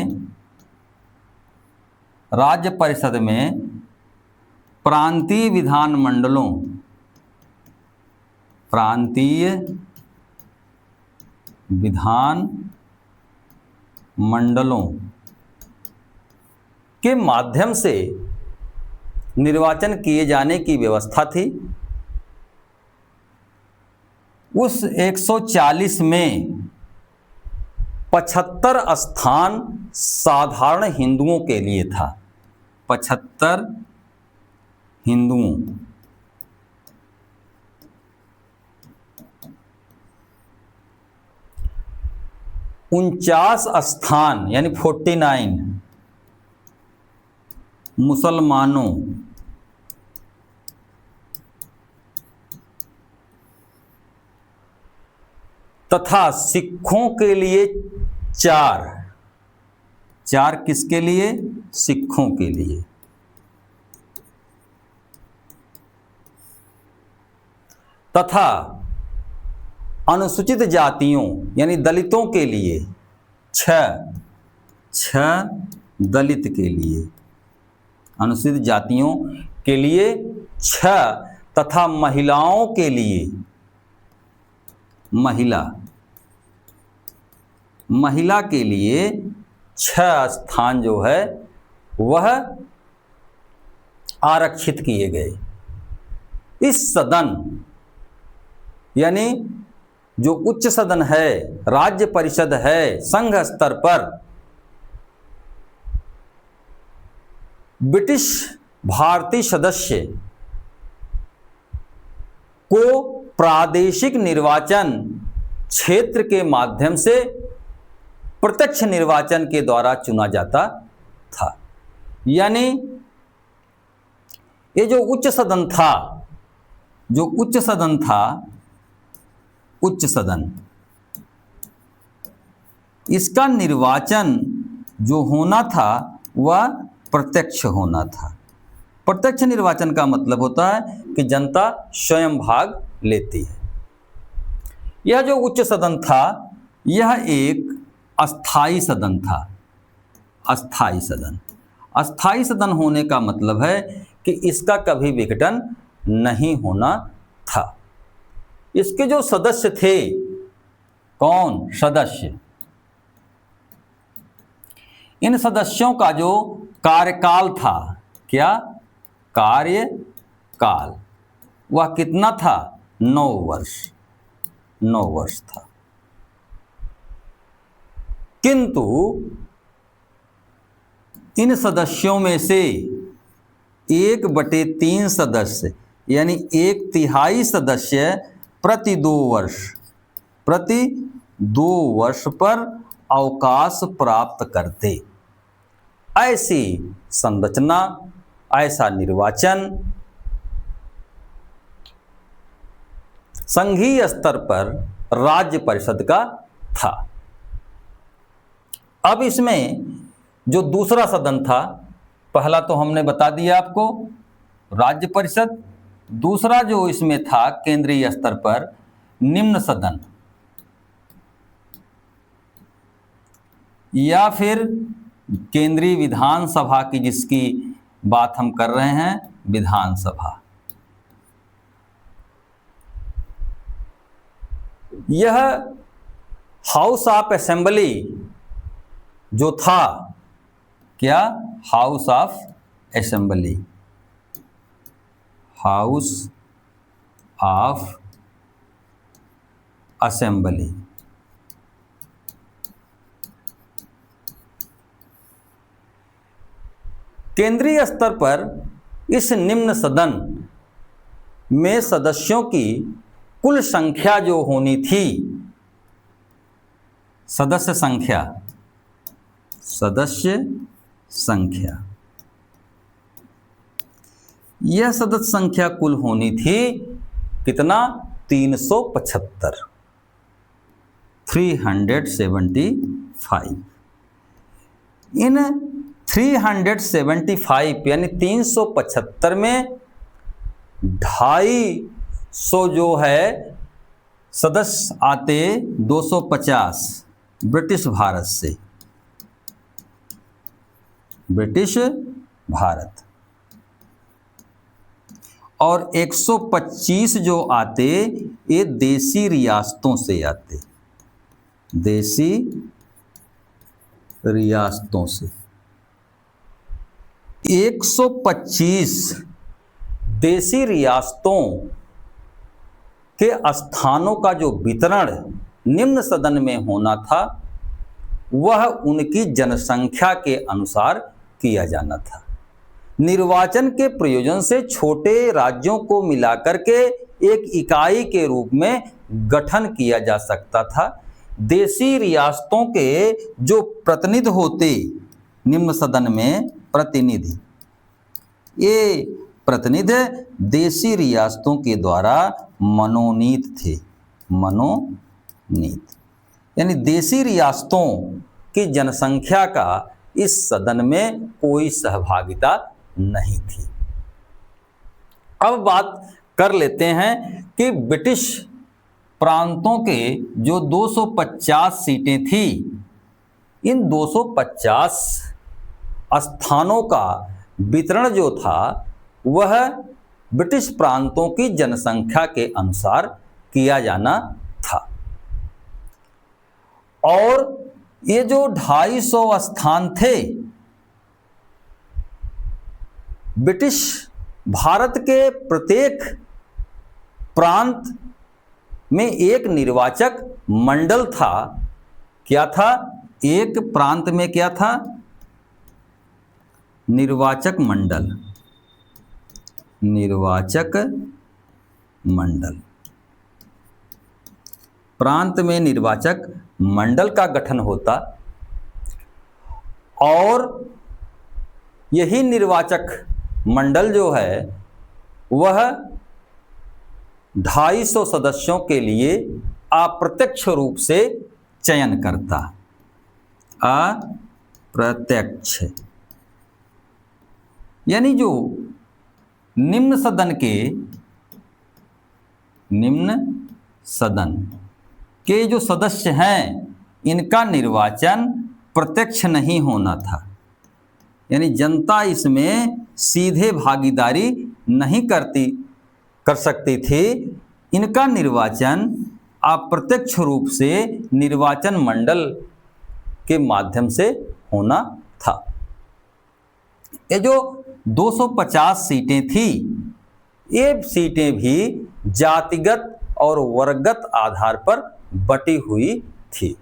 प्रांतीय विधान मंडलों के माध्यम से निर्वाचन किए जाने की व्यवस्था थी। उस 140 में 75 स्थान साधारण हिंदुओं के लिए था। 75 हिंदुओं, 49 स्थान यानी 49 मुसलमानों, तथा सिखों के लिए 4 किसके लिए? सिखों के लिए। तथा अनुसूचित जातियों यानी दलितों के लिए 6 दलित के लिए, अनुसूचित जातियों के लिए 6 तथा महिलाओं के लिए महिला के लिए 6 स्थान जो है वह आरक्षित किए गए। इस सदन यानी जो उच्च सदन है, राज्य परिषद है संघ स्तर पर, ब्रिटिश भारतीय सदस्य को प्रादेशिक निर्वाचन क्षेत्र के माध्यम से प्रत्यक्ष निर्वाचन के द्वारा चुना जाता था। यानी ये जो उच्च सदन था, उच्च सदन, इसका निर्वाचन जो होना था वह प्रत्यक्ष होना था। प्रत्यक्ष निर्वाचन का मतलब होता है कि जनता स्वयं भाग लेती है। यह जो उच्च सदन था यह एक अस्थाई सदन था। अस्थाई सदन होने का मतलब है कि इसका कभी विघटन नहीं होना था। इसके जो सदस्य थे, कौन सदस्य? इन सदस्यों का जो कार्यकाल था, क्या कार्यकाल, वह कितना था? 9 वर्ष था। किंतु इन सदस्यों में से 1/3 सदस्य यानी 1/3 सदस्य प्रति 2 वर्ष पर अवकाश प्राप्त करते। ऐसी संरचना, ऐसा निर्वाचन संघीय स्तर पर राज्य परिषद का था। अब इसमें जो दूसरा सदन था पहला तो हमने बता दिया आपको, राज्य परिषद। दूसरा जो इसमें था केंद्रीय स्तर पर, निम्न सदन, या फिर केंद्रीय विधानसभा की जिसकी बात हम कर रहे हैं, विधानसभा। यह हाउस ऑफ असेंबली जो था, क्या, house of assembly, house of assembly, केंद्रीय स्तर पर इस निम्न सदन में सदस्यों की कुल संख्या जो होनी थी, सदस्य संख्या, यह सदस्य संख्या कुल होनी थी कितना, 375, 375। इन 375 यानी 375 में 250 जो है सदस्य आते 250 ब्रिटिश भारत से, ब्रिटिश भारत, और 125 जो आते ये देसी रियासतों से आते, देसी रियासतों से। 125 देसी रियासतों के स्थानों का जो वितरण निम्न सदन में होना था, वह उनकी जनसंख्या के अनुसार किया जाना था। निर्वाचन के प्रयोजन से छोटे राज्यों को मिलाकर के एक इकाई के रूप में गठन किया जा सकता था। देशी रियासतों के जो प्रतिनिधि होते निम्न सदन में, प्रतिनिधि, ये प्रतिनिधि देशी रियासतों के द्वारा मनोनीत थे, मनोनीत, यानी देशी रियासतों की जनसंख्या का इस सदन में कोई सहभागिता नहीं थी। अब बात कर लेते हैं कि ब्रिटिश प्रांतों के जो 250 सीटें थी, इन 250 स्थानों का वितरण जो था वह ब्रिटिश प्रांतों की जनसंख्या के अनुसार किया जाना था। और ये जो 250 स्थान थे, ब्रिटिश भारत के प्रत्येक प्रांत में एक निर्वाचक मंडल था। क्या था? एक प्रांत में क्या था? निर्वाचक मंडल, निर्वाचक मंडल। प्रांत में निर्वाचक मंडल का गठन होता और यही निर्वाचक मंडल जो है वह 250 सदस्यों के लिए अप्रत्यक्ष रूप से चयन करता, अप्रत्यक्ष, यानी जो निम्न सदन के जो सदस्य हैं, इनका निर्वाचन प्रत्यक्ष नहीं होना था, यानी जनता इसमें सीधे भागीदारी नहीं कर सकती थी। इनका निर्वाचन अप्रत्यक्ष रूप से निर्वाचन मंडल के माध्यम से होना था। ये जो 250 सीटें थी, ये सीटें भी जातिगत और वर्गगत आधार पर बटी हुई थी।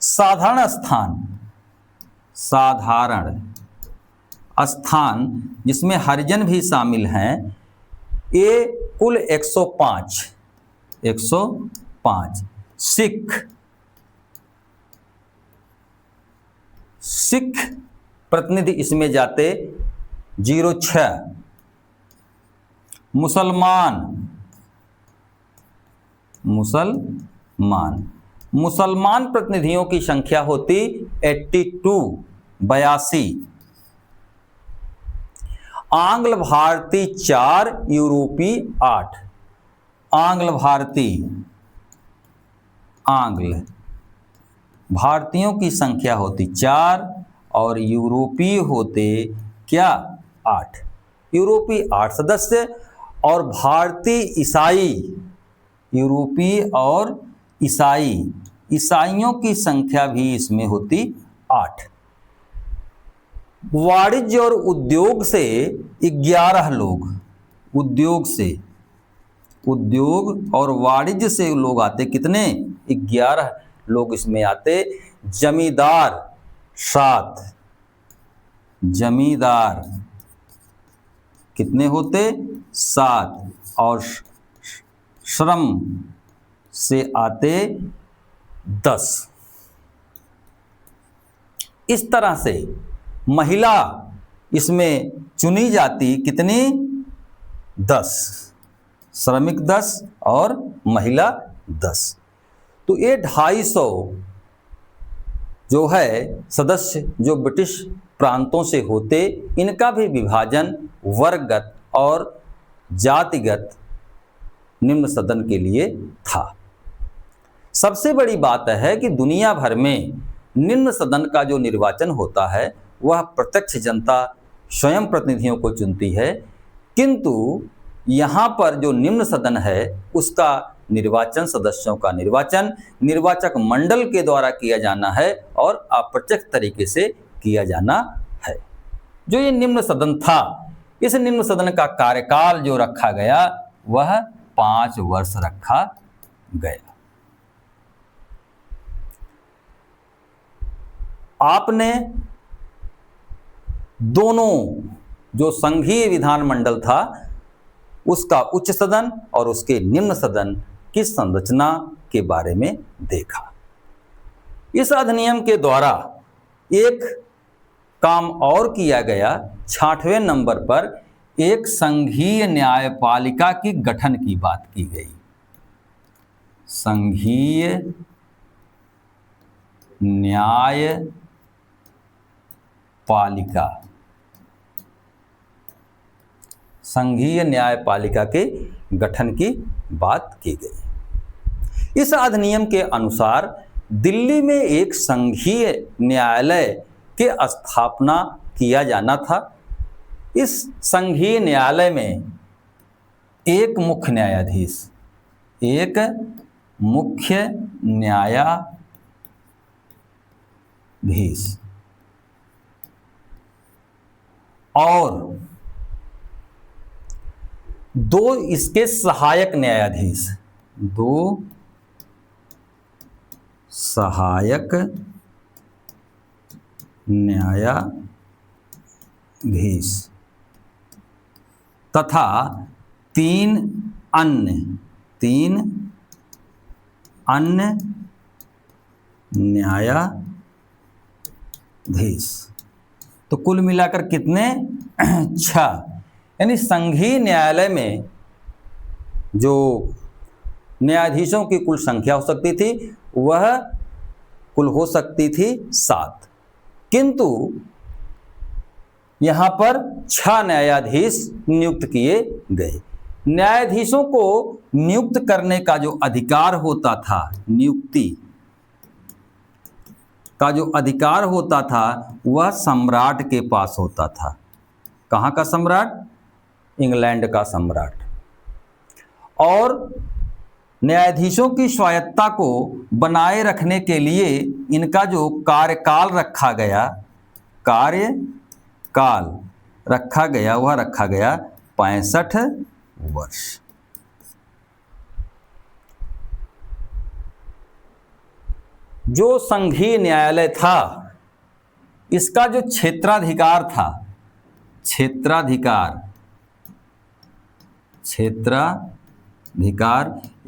साधारण स्थान जिसमें हरिजन भी शामिल हैं, ये कुल 105। सिख प्रतिनिधि इसमें जाते 06। मुसलमान प्रतिनिधियों की संख्या होती 82, 82। आंग्ल भारतीय 4, यूरोपीय 8। आंग्ल भारतीयों की संख्या होती 4 और यूरोपीय होते क्या 8। यूरोपीय 8 सदस्य और भारतीय ईसाई, यूरोपीय और ईसाइयों की संख्या भी इसमें होती 8। वाणिज्य और उद्योग से 11 लोग, उद्योग और वाणिज्य से लोग आते कितने 11 लोग इसमें आते। जमींदार 7, जमींदार कितने होते 7 और श्रम से आते 10। इस तरह से महिला इसमें चुनी जाती कितनी 10, श्रमिक 10 और महिला 10। तो ये 250 जो है सदस्य जो ब्रिटिश प्रांतों से होते, इनका भी विभाजन वर्गगत और जातिगत निम्न सदन के लिए था। सबसे बड़ी बात है कि दुनिया भर में निम्न सदन का जो निर्वाचन होता है वह प्रत्यक्ष जनता स्वयं प्रतिनिधियों को चुनती है, किंतु यहाँ पर जो निम्न सदन है उसका निर्वाचन, सदस्यों का निर्वाचन निर्वाचक मंडल के द्वारा किया जाना है और अप्रत्यक्ष तरीके से किया जाना है। जो ये निम्न सदन था, इस निम्न सदन का कार्यकाल जो रखा गया वह 5 वर्ष रखा गया। आपने दोनों जो संघीय विधानमंडल था उसका उच्च सदन और उसके निम्न सदन की संरचना के बारे में देखा। इस अधिनियम के द्वारा एक काम और किया गया। 66वें नंबर पर एक संघीय न्यायपालिका की गठन की बात की गई। संघीय न्यायपालिका के गठन की बात की गई। इस अधिनियम के अनुसार दिल्ली में एक संघीय न्यायालय के स्थापना किया जाना था। इस संघीय न्यायालय में एक मुख्य न्यायाधीश और 2 इसके सहायक न्यायाधीश, 2 सहायक न्यायाधीश तथा 3 अन्य न्यायाधीश। तो कुल मिलाकर कितने 6। यानी संघीय न्यायालय में जो न्यायाधीशों की कुल संख्या हो सकती थी वह कुल हो सकती थी 7, किंतु यहाँ पर 6 न्यायाधीश नियुक्त किए गए। न्यायाधीशों को नियुक्त करने का जो अधिकार होता था, नियुक्ति का जो अधिकार होता था वह सम्राट के पास होता था। कहाँ का सम्राट? इंग्लैंड का सम्राट। और न्यायाधीशों की स्वायत्तता को बनाए रखने के लिए इनका जो कार्यकाल रखा गया वह रखा गया 65 वर्ष। जो संघीय न्यायालय था इसका जो क्षेत्राधिकार था, क्षेत्राधिकार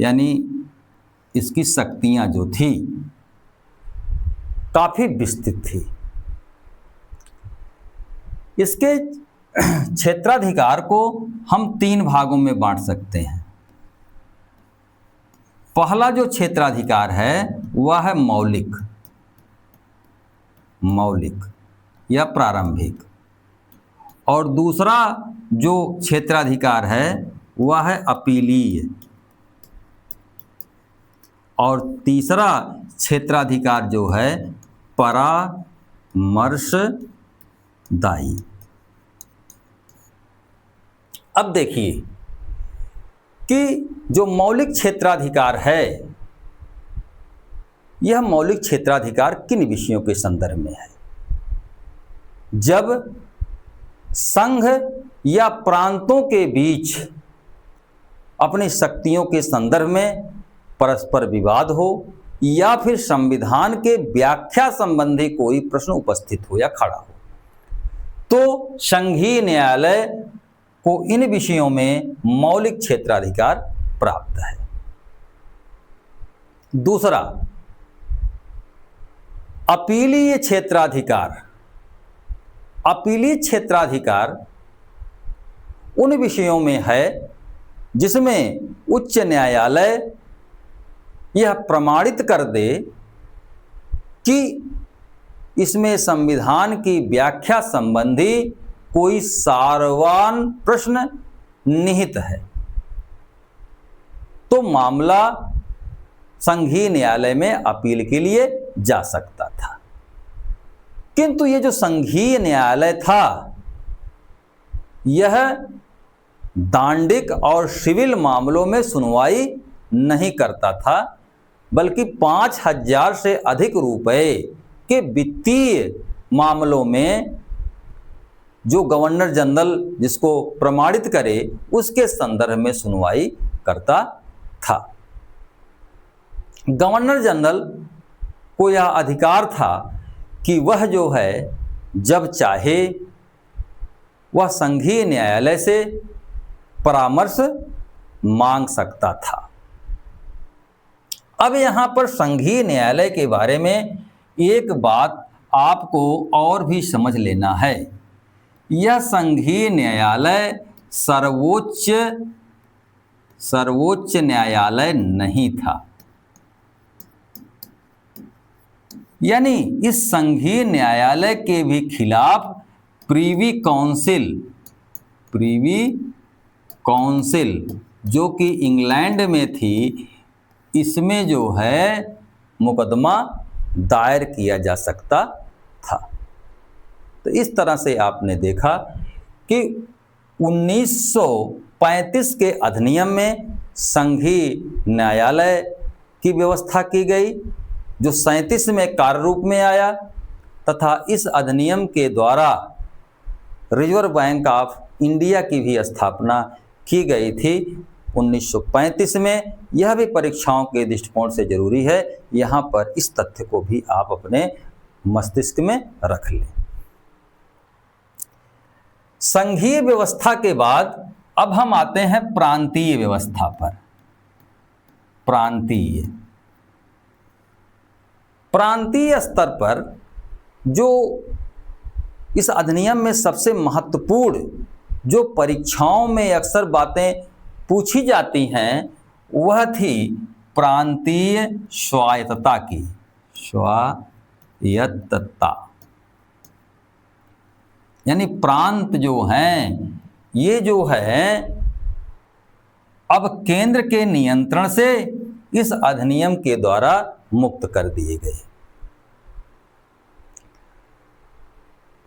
यानी इसकी शक्तियां जो थी काफी विस्तृत थी। इसके क्षेत्राधिकार को हम 3 भागों में बांट सकते हैं। पहला जो क्षेत्राधिकार है वह है मौलिक या प्रारंभिक, और दूसरा जो क्षेत्राधिकार है वह है अपीलीय, और तीसरा क्षेत्राधिकार जो है परामर्शदायी। अब देखिए कि जो मौलिक क्षेत्राधिकार है, यह मौलिक क्षेत्राधिकार किन विषयों के संदर्भ में है? जब संघ या प्रांतों के बीच अपनी शक्तियों के संदर्भ में परस्पर विवाद हो, या फिर संविधान के व्याख्या संबंधी कोई प्रश्न उपस्थित हो या खड़ा हो, तो संघीय न्यायालय को इन विषयों में मौलिक क्षेत्राधिकार प्राप्त है। दूसरा, अपीलीय क्षेत्राधिकार। अपीलीय क्षेत्राधिकार उन विषयों में है जिसमें उच्च न्यायालय यह प्रमाणित कर दे कि इसमें संविधान की व्याख्या संबंधी कोई सारवान प्रश्न निहित है, तो मामला संघीय न्यायालय में अपील के लिए जा सकता था। किंतु ये जो संघीय न्यायालय था, यह दांडिक और सिविल मामलों में सुनवाई नहीं करता था, बल्कि 5,000 से अधिक रुपए के वित्तीय मामलों में जो गवर्नर जनरल जिसको प्रमाणित करे उसके संदर्भ में सुनवाई करता था। गवर्नर जनरल को यह अधिकार था कि वह जो है जब चाहे वह संघीय न्यायालय से परामर्श मांग सकता था। अब यहाँ पर संघीय न्यायालय के बारे में एक बात आपको और भी समझ लेना है। यह संघीय न्यायालय सर्वोच्च न्यायालय नहीं था। यानी इस संघीय न्यायालय के भी खिलाफ प्रीवी काउंसिल जो कि इंग्लैंड में थी, इसमें जो है मुकदमा दायर किया जा सकता था। तो इस तरह से आपने देखा कि 1935 के अधिनियम में संघीय न्यायालय की व्यवस्था की गई, जो 37 में कार्य रूप में आया, तथा इस अधिनियम के द्वारा रिजर्व बैंक ऑफ इंडिया की भी स्थापना की गई थी 1935 में। यह भी परीक्षाओं के दृष्टिकोण से जरूरी है, यहाँ पर इस तथ्य को भी आप अपने मस्तिष्क में रख लें। संघीय व्यवस्था के बाद अब हम आते हैं प्रांतीय व्यवस्था पर। प्रांतीय स्तर पर जो इस अधिनियम में सबसे महत्वपूर्ण जो परीक्षाओं में अक्सर बातें पूछी जाती हैं, वह थी प्रांतीय स्वायत्तता की। स्वायत्तता यानी प्रांत जो हैं, ये जो है अब केंद्र के नियंत्रण से इस अधिनियम के द्वारा मुक्त कर दिए गए।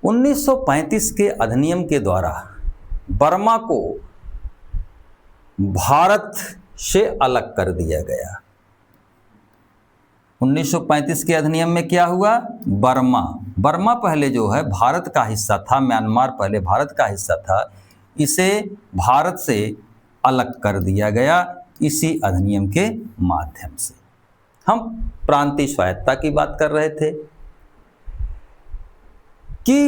1935 के अधिनियम के द्वारा बर्मा को भारत से अलग कर दिया गया। 1935 के अधिनियम में क्या हुआ? बर्मा पहले जो है भारत का हिस्सा था, म्यांमार पहले भारत का हिस्सा था, इसे भारत से अलग कर दिया गया इसी अधिनियम के माध्यम से। हम प्रांतीय स्वायत्तता की बात कर रहे थे कि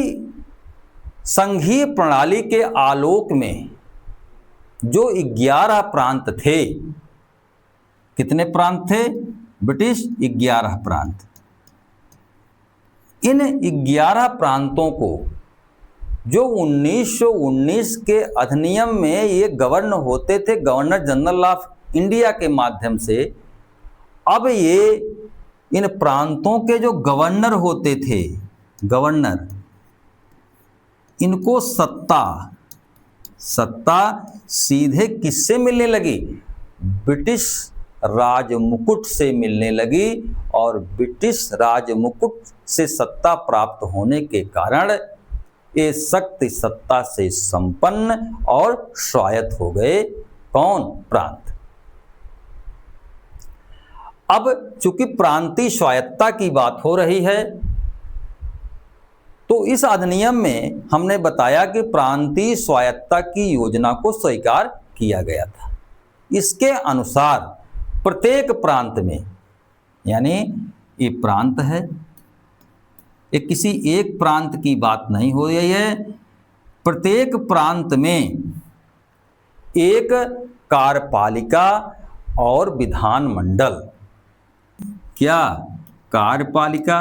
संघीय प्रणाली के आलोक में जो 11 प्रांत थे, कितने प्रांत थे? ब्रिटिश 11 प्रांत। इन 11 प्रांतों को जो 1919 के अधिनियम में ये गवर्न होते थे गवर्नर जनरल ऑफ इंडिया के माध्यम से, अब ये इन प्रांतों के जो गवर्नर होते थे, गवर्नर, इनको सत्ता सीधे किससे मिलने लगी? ब्रिटिश राजमुकुट से मिलने लगी, और ब्रिटिश राजमुकुट से सत्ता प्राप्त होने के कारण ये शक्ति सत्ता से संपन्न और स्वायत्त हो गए। कौन? प्रांत। अब चूंकि प्रांतीय स्वायत्तता की बात हो रही है, तो इस अधिनियम में हमने बताया कि प्रांतीय स्वायत्तता की योजना को स्वीकार किया गया था। इसके अनुसार प्रत्येक प्रांत में, यानी ये प्रांत है, ये किसी एक प्रांत की बात नहीं हो रही है, प्रत्येक प्रांत में एक कार्यपालिका और विधानमंडल, क्या? कार्यपालिका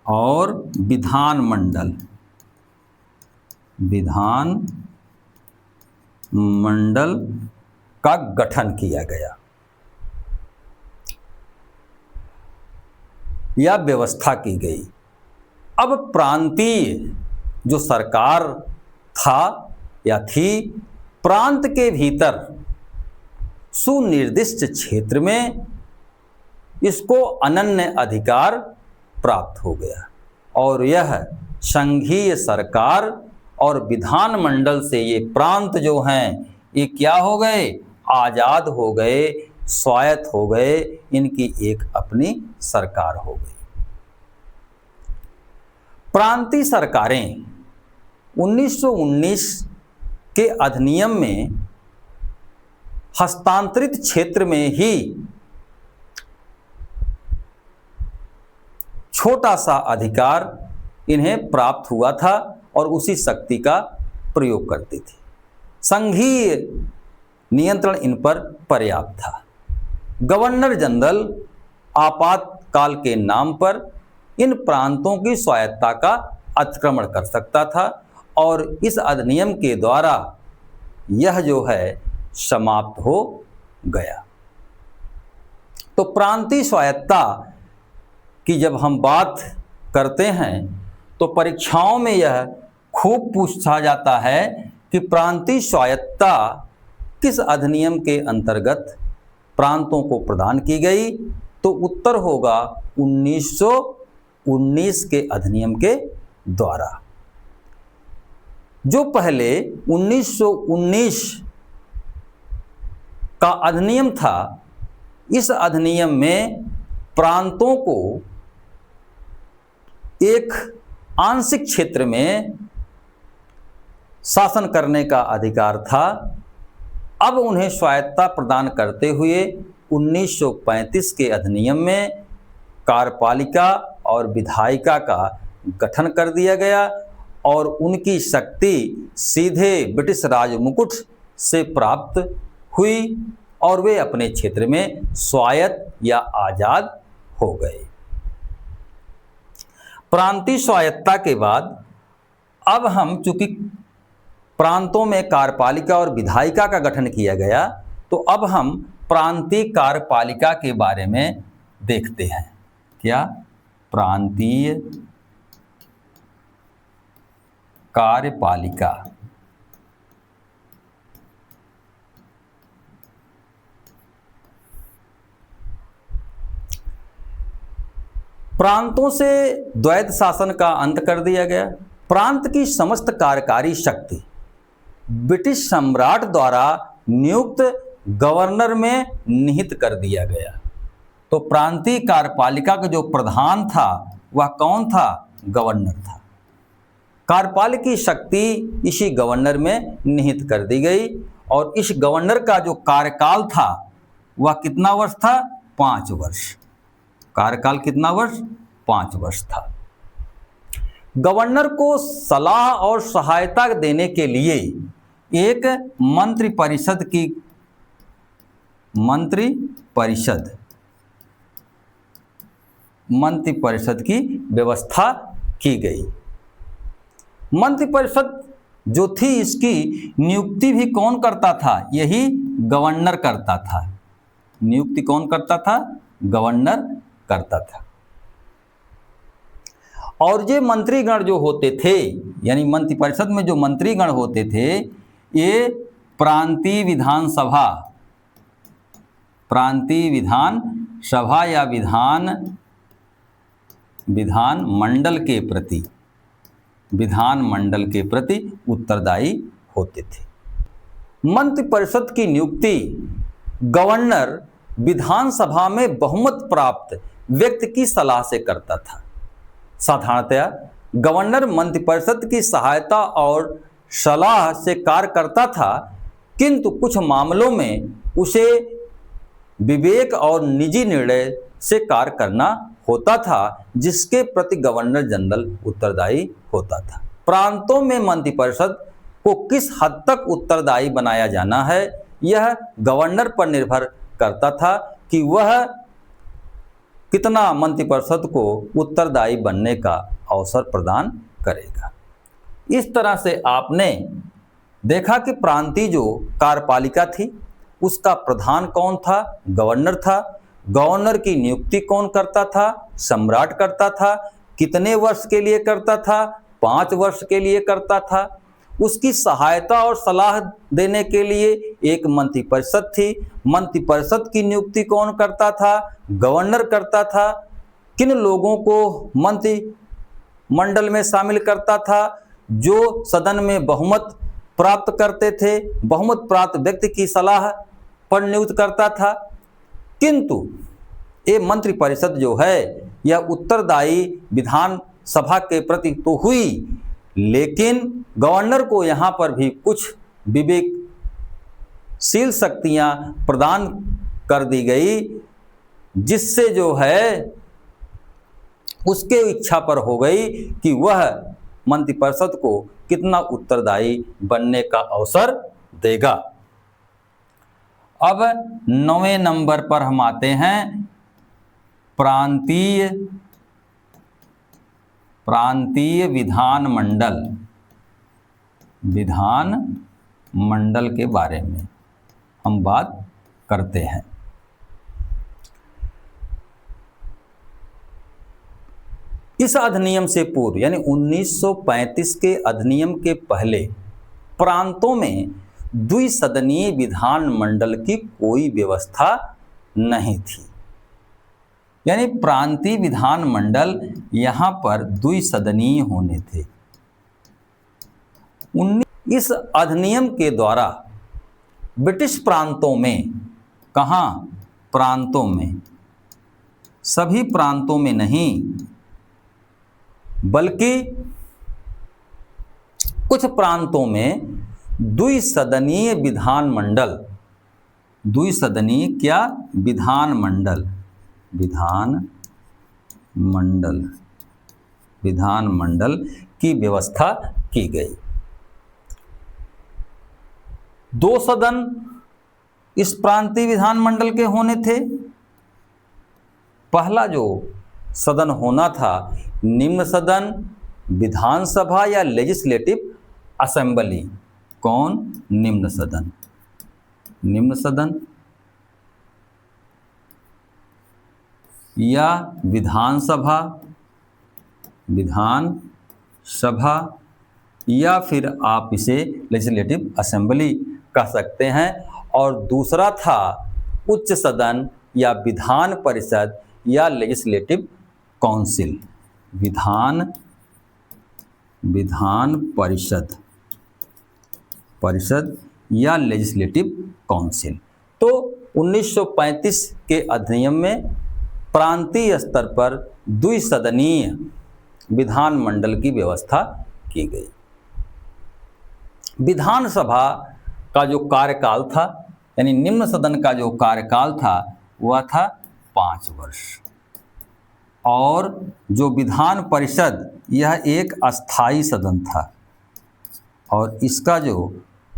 और विधानमंडल, विधानमंडल का गठन किया गया या व्यवस्था की गई। अब प्रांतीय जो सरकार था या थी, प्रांत के भीतर सुनिर्दिष्ट क्षेत्र में इसको अनन्य अधिकार प्राप्त हो गया, और यह संघीय सरकार और विधानमंडल से ये प्रांत जो हैं ये क्या हो गए? आज़ाद हो गए, स्वायत्त हो गए, इनकी एक अपनी सरकार हो गई। प्रांतीय सरकारें 1919 के अधिनियम में हस्तांतरित क्षेत्र में ही छोटा सा अधिकार इन्हें प्राप्त हुआ था और उसी शक्ति का प्रयोग करती थी। संघीय नियंत्रण इन पर पर्याप्त था। गवर्नर जनरल आपातकाल के नाम पर इन प्रांतों की स्वायत्तता का अतिक्रमण कर सकता था, और इस अधिनियम के द्वारा यह जो है समाप्त हो गया। तो प्रांतीय स्वायत्तता की जब हम बात करते हैं तो परीक्षाओं में यह खूब पूछा जाता है कि प्रांतीय स्वायत्तता किस अधिनियम के अंतर्गत प्रांतों को प्रदान की गई? तो उत्तर होगा 1919 के अधिनियम के द्वारा। जो पहले 1919 का अधिनियम था, इस अधिनियम में प्रांतों को एक आंशिक क्षेत्र में शासन करने का अधिकार था। अब उन्हें स्वायत्तता प्रदान करते हुए 1935 के अधिनियम में कार्यपालिका और विधायिका का गठन कर दिया गया, और उनकी शक्ति सीधे ब्रिटिश राजमुकुट से प्राप्त हुई, और वे अपने क्षेत्र में स्वायत्त या आज़ाद हो गए। प्रांतीय स्वायत्तता के बाद अब हम, चूंकि प्रांतों में कार्यपालिका और विधायिका का गठन किया गया, तो अब हम प्रांतीय कार्यपालिका के बारे में देखते हैं। क्या? प्रांतीय कार्यपालिका। प्रांतों से द्वैध शासन का अंत कर दिया गया। प्रांत की समस्त कार्यकारी शक्ति ब्रिटिश सम्राट द्वारा नियुक्त गवर्नर में निहित कर दिया गया। तो प्रांतीय कार्यपालिका का जो प्रधान था वह कौन था? गवर्नर था। कार्यपालिका शक्ति इसी गवर्नर में निहित कर दी गई, और इस गवर्नर का जो कार्यकाल था वह कितना वर्ष था? 5 वर्ष। कार्यकाल कितना वर्ष? 5 वर्ष था। गवर्नर को सलाह और सहायता देने के लिए एक मंत्रिपरिषद की व्यवस्था की गई। मंत्रिपरिषद जो थी, इसकी नियुक्ति भी कौन करता था? यही गवर्नर करता था। नियुक्ति कौन करता था? गवर्नर करता था। और ये मंत्रीगण जो होते थे, यानी मंत्रिपरिषद में जो मंत्रीगण होते थे, ये प्रांतीय विधान सभा या विधान मंडल के प्रति उत्तरदायी होते थे। मंत्रिपरिषद की नियुक्ति गवर्नर विधानसभा में बहुमत प्राप्त व्यक्ति की सलाह से करता था। साधारणतया गवर्नर मंत्रिपरिषद की सहायता और सलाह से कार्य करता था, किंतु कुछ मामलों में उसे विवेक और निजी निर्णय से कार्य करना होता था, जिसके प्रति गवर्नर जनरल उत्तरदायी होता था। प्रांतों में मंत्रिपरिषद को किस हद तक उत्तरदायी बनाया जाना है, यह गवर्नर पर निर्भर करता था कि वह कितना मंत्रिपरिषद को उत्तरदायी बनने का अवसर प्रदान करेगा। इस तरह से आपने देखा कि प्रांतीय जो कार्यपालिका थी उसका प्रधान कौन था? गवर्नर था। गवर्नर की नियुक्ति कौन करता था? सम्राट करता था। कितने वर्ष के लिए करता था? 5 वर्ष के लिए करता था। उसकी सहायता और सलाह देने के लिए एक मंत्रिपरिषद थी। मंत्रिपरिषद की नियुक्ति कौन करता था? गवर्नर करता था। किन लोगों को मंत्रिमंडल में शामिल करता था? जो सदन में बहुमत प्राप्त करते थे, बहुमत प्राप्त व्यक्ति की सलाह पर नियुक्त करता था। किंतु ये मंत्रिपरिषद जो है यह उत्तरदायी विधानसभा के प्रति तो हुई, लेकिन गवर्नर को यहाँ पर भी कुछ विवेकशील शक्तियाँ प्रदान कर दी गई, जिससे जो है उसके इच्छा पर हो गई कि वह मंत्रिपरिषद को कितना उत्तरदायी बनने का अवसर देगा। अब 9वें नंबर पर हम आते हैं प्रांतीय विधानमंडल के बारे में हम बात करते हैं। इस अधिनियम से पूर्व यानी 1935 के अधिनियम के पहले प्रांतों में द्विसदनीय विधानमंडल की कोई व्यवस्था नहीं थी। यानी प्रांतीय विधानमंडल यहाँ पर द्विसदनीय होने थे। इस अधिनियम के द्वारा ब्रिटिश प्रांतों में, कहाँ? प्रांतों में, सभी प्रांतों में नहीं, बल्कि कुछ प्रांतों में द्विसदनीय विधानमंडल, द्विसदनीय क्या? विधानमंडल की व्यवस्था की गई। 2 सदन इस प्रांतीय विधानमंडल के होने थे। पहला जो सदन होना था निम्न सदन, विधानसभा या लेजिस्लेटिव असेंबली। कौन? निम्न सदन या विधानसभा या फिर आप इसे लेजिस्लेटिव असेंबली कह सकते हैं। और दूसरा था उच्च सदन या विधान परिषद या लेजिस्लेटिव काउंसिल। विधान परिषद या लेजिस्लेटिव काउंसिल। तो 1935 के अधिनियम में प्रांतीय स्तर पर द्विसदनीय विधानमंडल की व्यवस्था की गई। विधानसभा का जो कार्यकाल था, यानी निम्न सदन का जो कार्यकाल था वह था 5 वर्ष। और जो विधान परिषद यह एक अस्थाई सदन था और इसका जो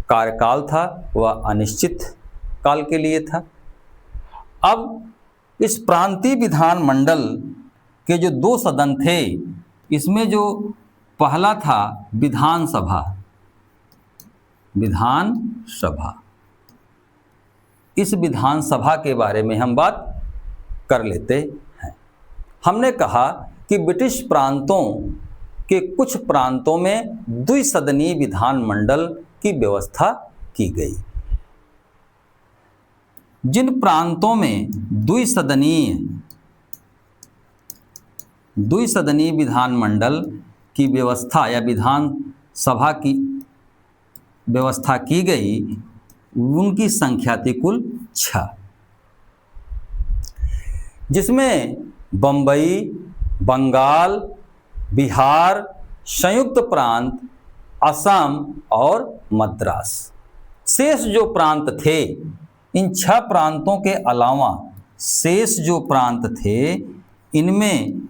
कार्यकाल था वह अनिश्चित काल के लिए था। अब इस प्रांतीय विधानमंडल के जो 2 सदन थे, इसमें जो पहला था विधानसभा, इस विधानसभा के बारे में हम बात कर लेते हैं। हमने कहा कि ब्रिटिश प्रांतों के कुछ प्रांतों में द्विसदनीय विधानमंडल की व्यवस्था की गई। जिन प्रांतों में द्विसदनीय विधानमंडल की व्यवस्था या विधानसभा की व्यवस्था की गई, उनकी संख्या थी कुल 6, जिसमें बंबई, बंगाल, बिहार, संयुक्त प्रांत, असम और मद्रास। शेष जो प्रांत थे, इन 6 प्रांतों के अलावा शेष जो प्रांत थे, इनमें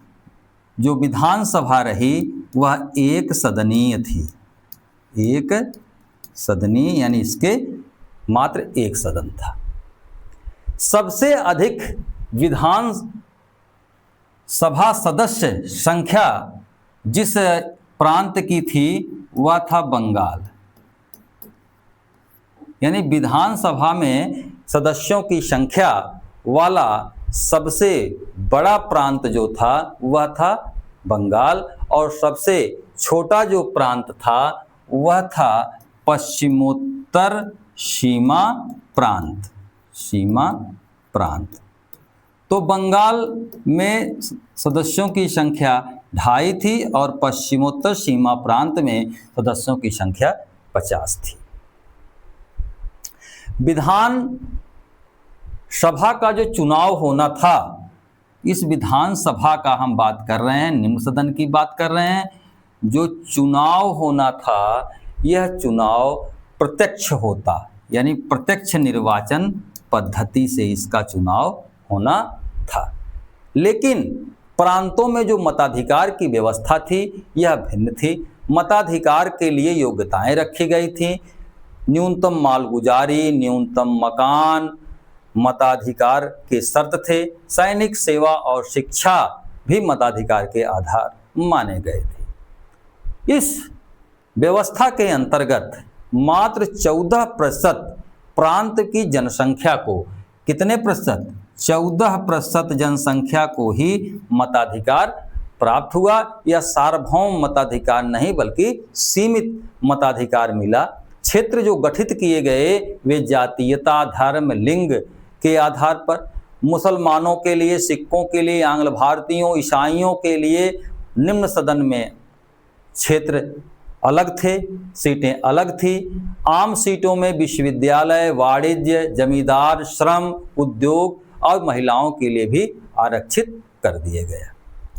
जो विधानसभा रही वह एक सदनीय थी। एक सदनीय यानी इसके मात्र एक सदन था। सबसे अधिक विधान सभा सदस्य संख्या जिस प्रांत की थी वह था बंगाल। यानी विधानसभा में सदस्यों की संख्या वाला सबसे बड़ा प्रांत जो था वह था बंगाल, और सबसे छोटा जो प्रांत था वह था पश्चिमोत्तर सीमा प्रांत। तो बंगाल में सदस्यों की संख्या 2.5 थी और पश्चिमोत्तर सीमा प्रांत में सदस्यों की संख्या 50 थी। विधान सभा का जो चुनाव होना था, इस विधान सभा का हम बात कर रहे हैं, निम्न सदन की बात कर रहे हैं। जो चुनाव होना था, यह चुनाव प्रत्यक्ष होता, यानी प्रत्यक्ष निर्वाचन पद्धति से इसका चुनाव होना था। लेकिन प्रांतों में जो मताधिकार की व्यवस्था थी यह भिन्न थी। मताधिकार के लिए योग्यताएं रखी गई थी। न्यूनतम मालगुजारी, न्यूनतम मकान मताधिकार के शर्त थे। सैनिक सेवा और शिक्षा भी मताधिकार के आधार माने गए थे। इस व्यवस्था के अंतर्गत मात्र 14% प्रांत की जनसंख्या को, कितने प्रतिशत? 14% जनसंख्या को ही मताधिकार प्राप्त हुआ। यह सार्वभौम मताधिकार नहीं बल्कि सीमित मताधिकार मिला। क्षेत्र जो गठित किए गए वे जातीयता, धर्म, लिंग के आधार पर, मुसलमानों के लिए, सिखों के लिए, आंग्ल भारतीयों, ईसाइयों के लिए निम्न सदन में क्षेत्र अलग थे, सीटें अलग थी। आम सीटों में विश्वविद्यालय, वाणिज्य, जमींदार, श्रम, उद्योग और महिलाओं के लिए भी आरक्षित कर दिए गया।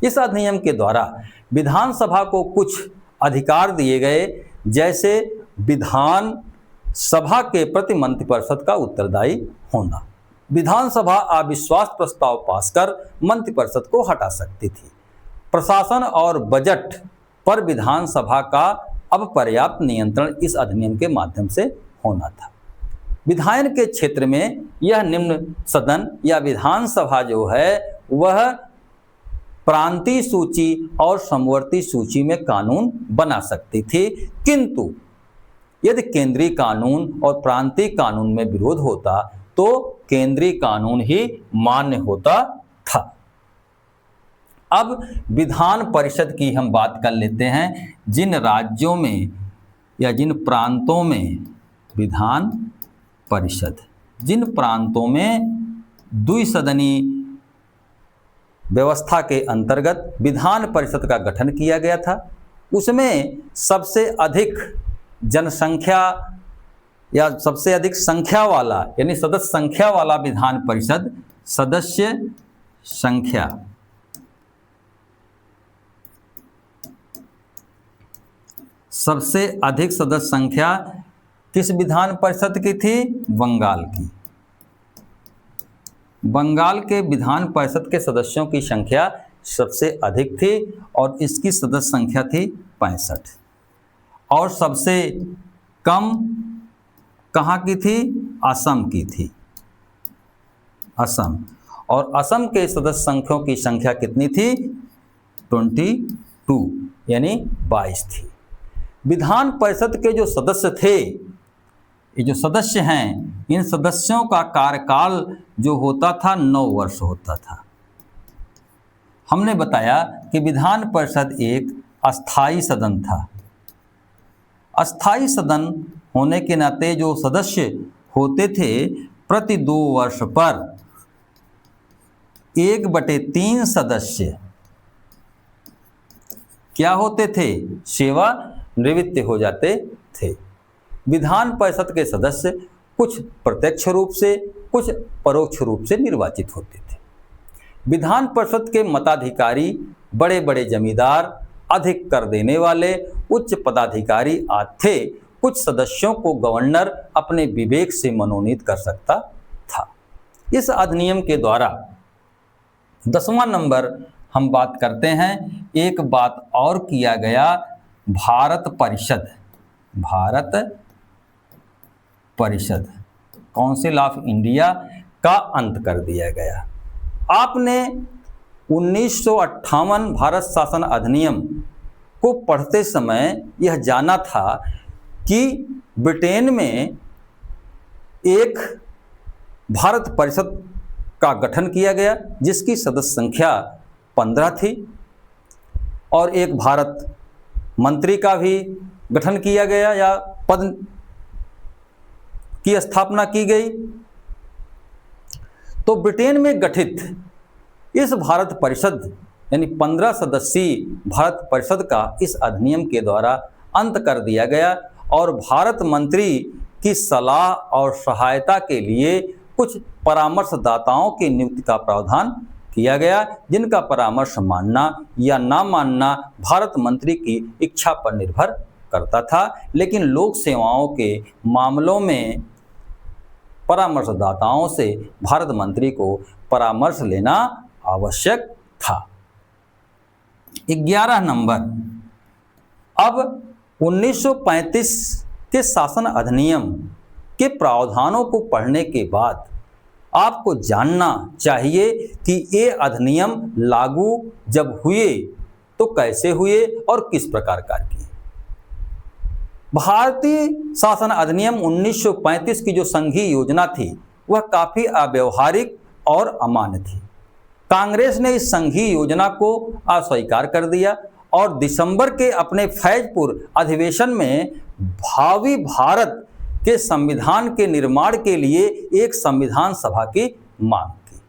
इस अधिनियम के द्वारा विधानसभा को कुछ अधिकार दिए गए, जैसे विधान सभा के प्रति मंत्रिपरिषद का उत्तरदायी होना। विधानसभा अविश्वास प्रस्ताव पास कर मंत्रिपरिषद को हटा सकती थी। प्रशासन और बजट पर विधानसभा का अब पर्याप्त नियंत्रण इस अधिनियम के माध्यम से होना था। विधायन के क्षेत्र में यह निम्न सदन या विधानसभा जो है वह प्रांतीय सूची और समवर्ती सूची में कानून बना सकती थी, किंतु यदि केंद्रीय कानून और प्रांतीय कानून में विरोध होता तो केंद्रीय कानून ही मान्य होता था। अब विधान परिषद की हम बात कर लेते हैं। जिन राज्यों में या जिन प्रांतों में विधान परिषद, जिन प्रांतों में द्विसदनीय व्यवस्था के अंतर्गत विधान परिषद का गठन किया गया था, उसमें सबसे अधिक जनसंख्या या सबसे अधिक संख्या वाला यानी सदस्य संख्या वाला विधान परिषद, सदस्य संख्या सबसे अधिक सदस्य संख्या किस विधान परिषद की थी? बंगाल की। बंगाल के विधान परिषद के सदस्यों की संख्या सबसे अधिक थी और इसकी सदस्य संख्या थी 65। और सबसे कम कहाँ की थी? असम की थी। असम। और असम के सदस्य संख्यों की संख्या कितनी थी? 22 यानी 22 थी। विधान परिषद के जो सदस्य थे, ये जो सदस्य हैं, इन सदस्यों का कार्यकाल जो होता था 9 वर्ष होता था। हमने बताया कि विधान परिषद एक अस्थाई सदन था। अस्थाई सदन होने के नाते जो सदस्य होते थे प्रति 2 वर्ष पर 1/3 सदस्य क्या होते थे, सेवानिवृत्त हो जाते थे। विधान परिषद के सदस्य कुछ प्रत्यक्ष रूप से कुछ परोक्ष रूप से निर्वाचित होते थे। विधान परिषद के मताधिकारी बड़े बड़े जमींदार, अधिक कर देने वाले उच्च पदाधिकारी आदि थे। कुछ सदस्यों को गवर्नर अपने विवेक से मनोनीत कर सकता था। इस अधिनियम के द्वारा 10वां नंबर हम बात करते हैं, एक बात और किया गया, भारत परिषद काउंसिल ऑफ इंडिया का अंत कर दिया गया। आपने 1958 भारत शासन अधिनियम को पढ़ते समय यह जाना था कि ब्रिटेन में एक भारत परिषद का गठन किया गया जिसकी सदस्य संख्या 15 थी और एक भारत मंत्री का भी गठन किया गया या पद की स्थापना की गई। तो ब्रिटेन में गठित इस भारत परिषद यानी 15 सदस्यीय भारत परिषद का इस अधिनियम के द्वारा अंत कर दिया गया और भारत मंत्री की सलाह और सहायता के लिए कुछ परामर्शदाताओं की नियुक्ति का प्रावधान किया गया, जिनका परामर्श मानना या ना मानना भारत मंत्री की इच्छा पर निर्भर करता था। लेकिन लोक सेवाओं के मामलों में परामर्शदाताओं से भारत मंत्री को परामर्श लेना आवश्यक था। 11 नंबर, अब 1935 के शासन अधिनियम के प्रावधानों को पढ़ने के बाद आपको जानना चाहिए कि ये अधिनियम लागू जब हुए तो कैसे हुए और किस प्रकार कार्य किए। भारतीय शासन अधिनियम 1935 की जो संघीय योजना थी वह काफ़ी अव्यवहारिक और अमान्य थी। कांग्रेस ने इस संघीय योजना को अस्वीकार कर दिया और दिसंबर के अपने फैजपुर अधिवेशन में भावी भारत के संविधान के निर्माण के लिए एक संविधान सभा की मांग की।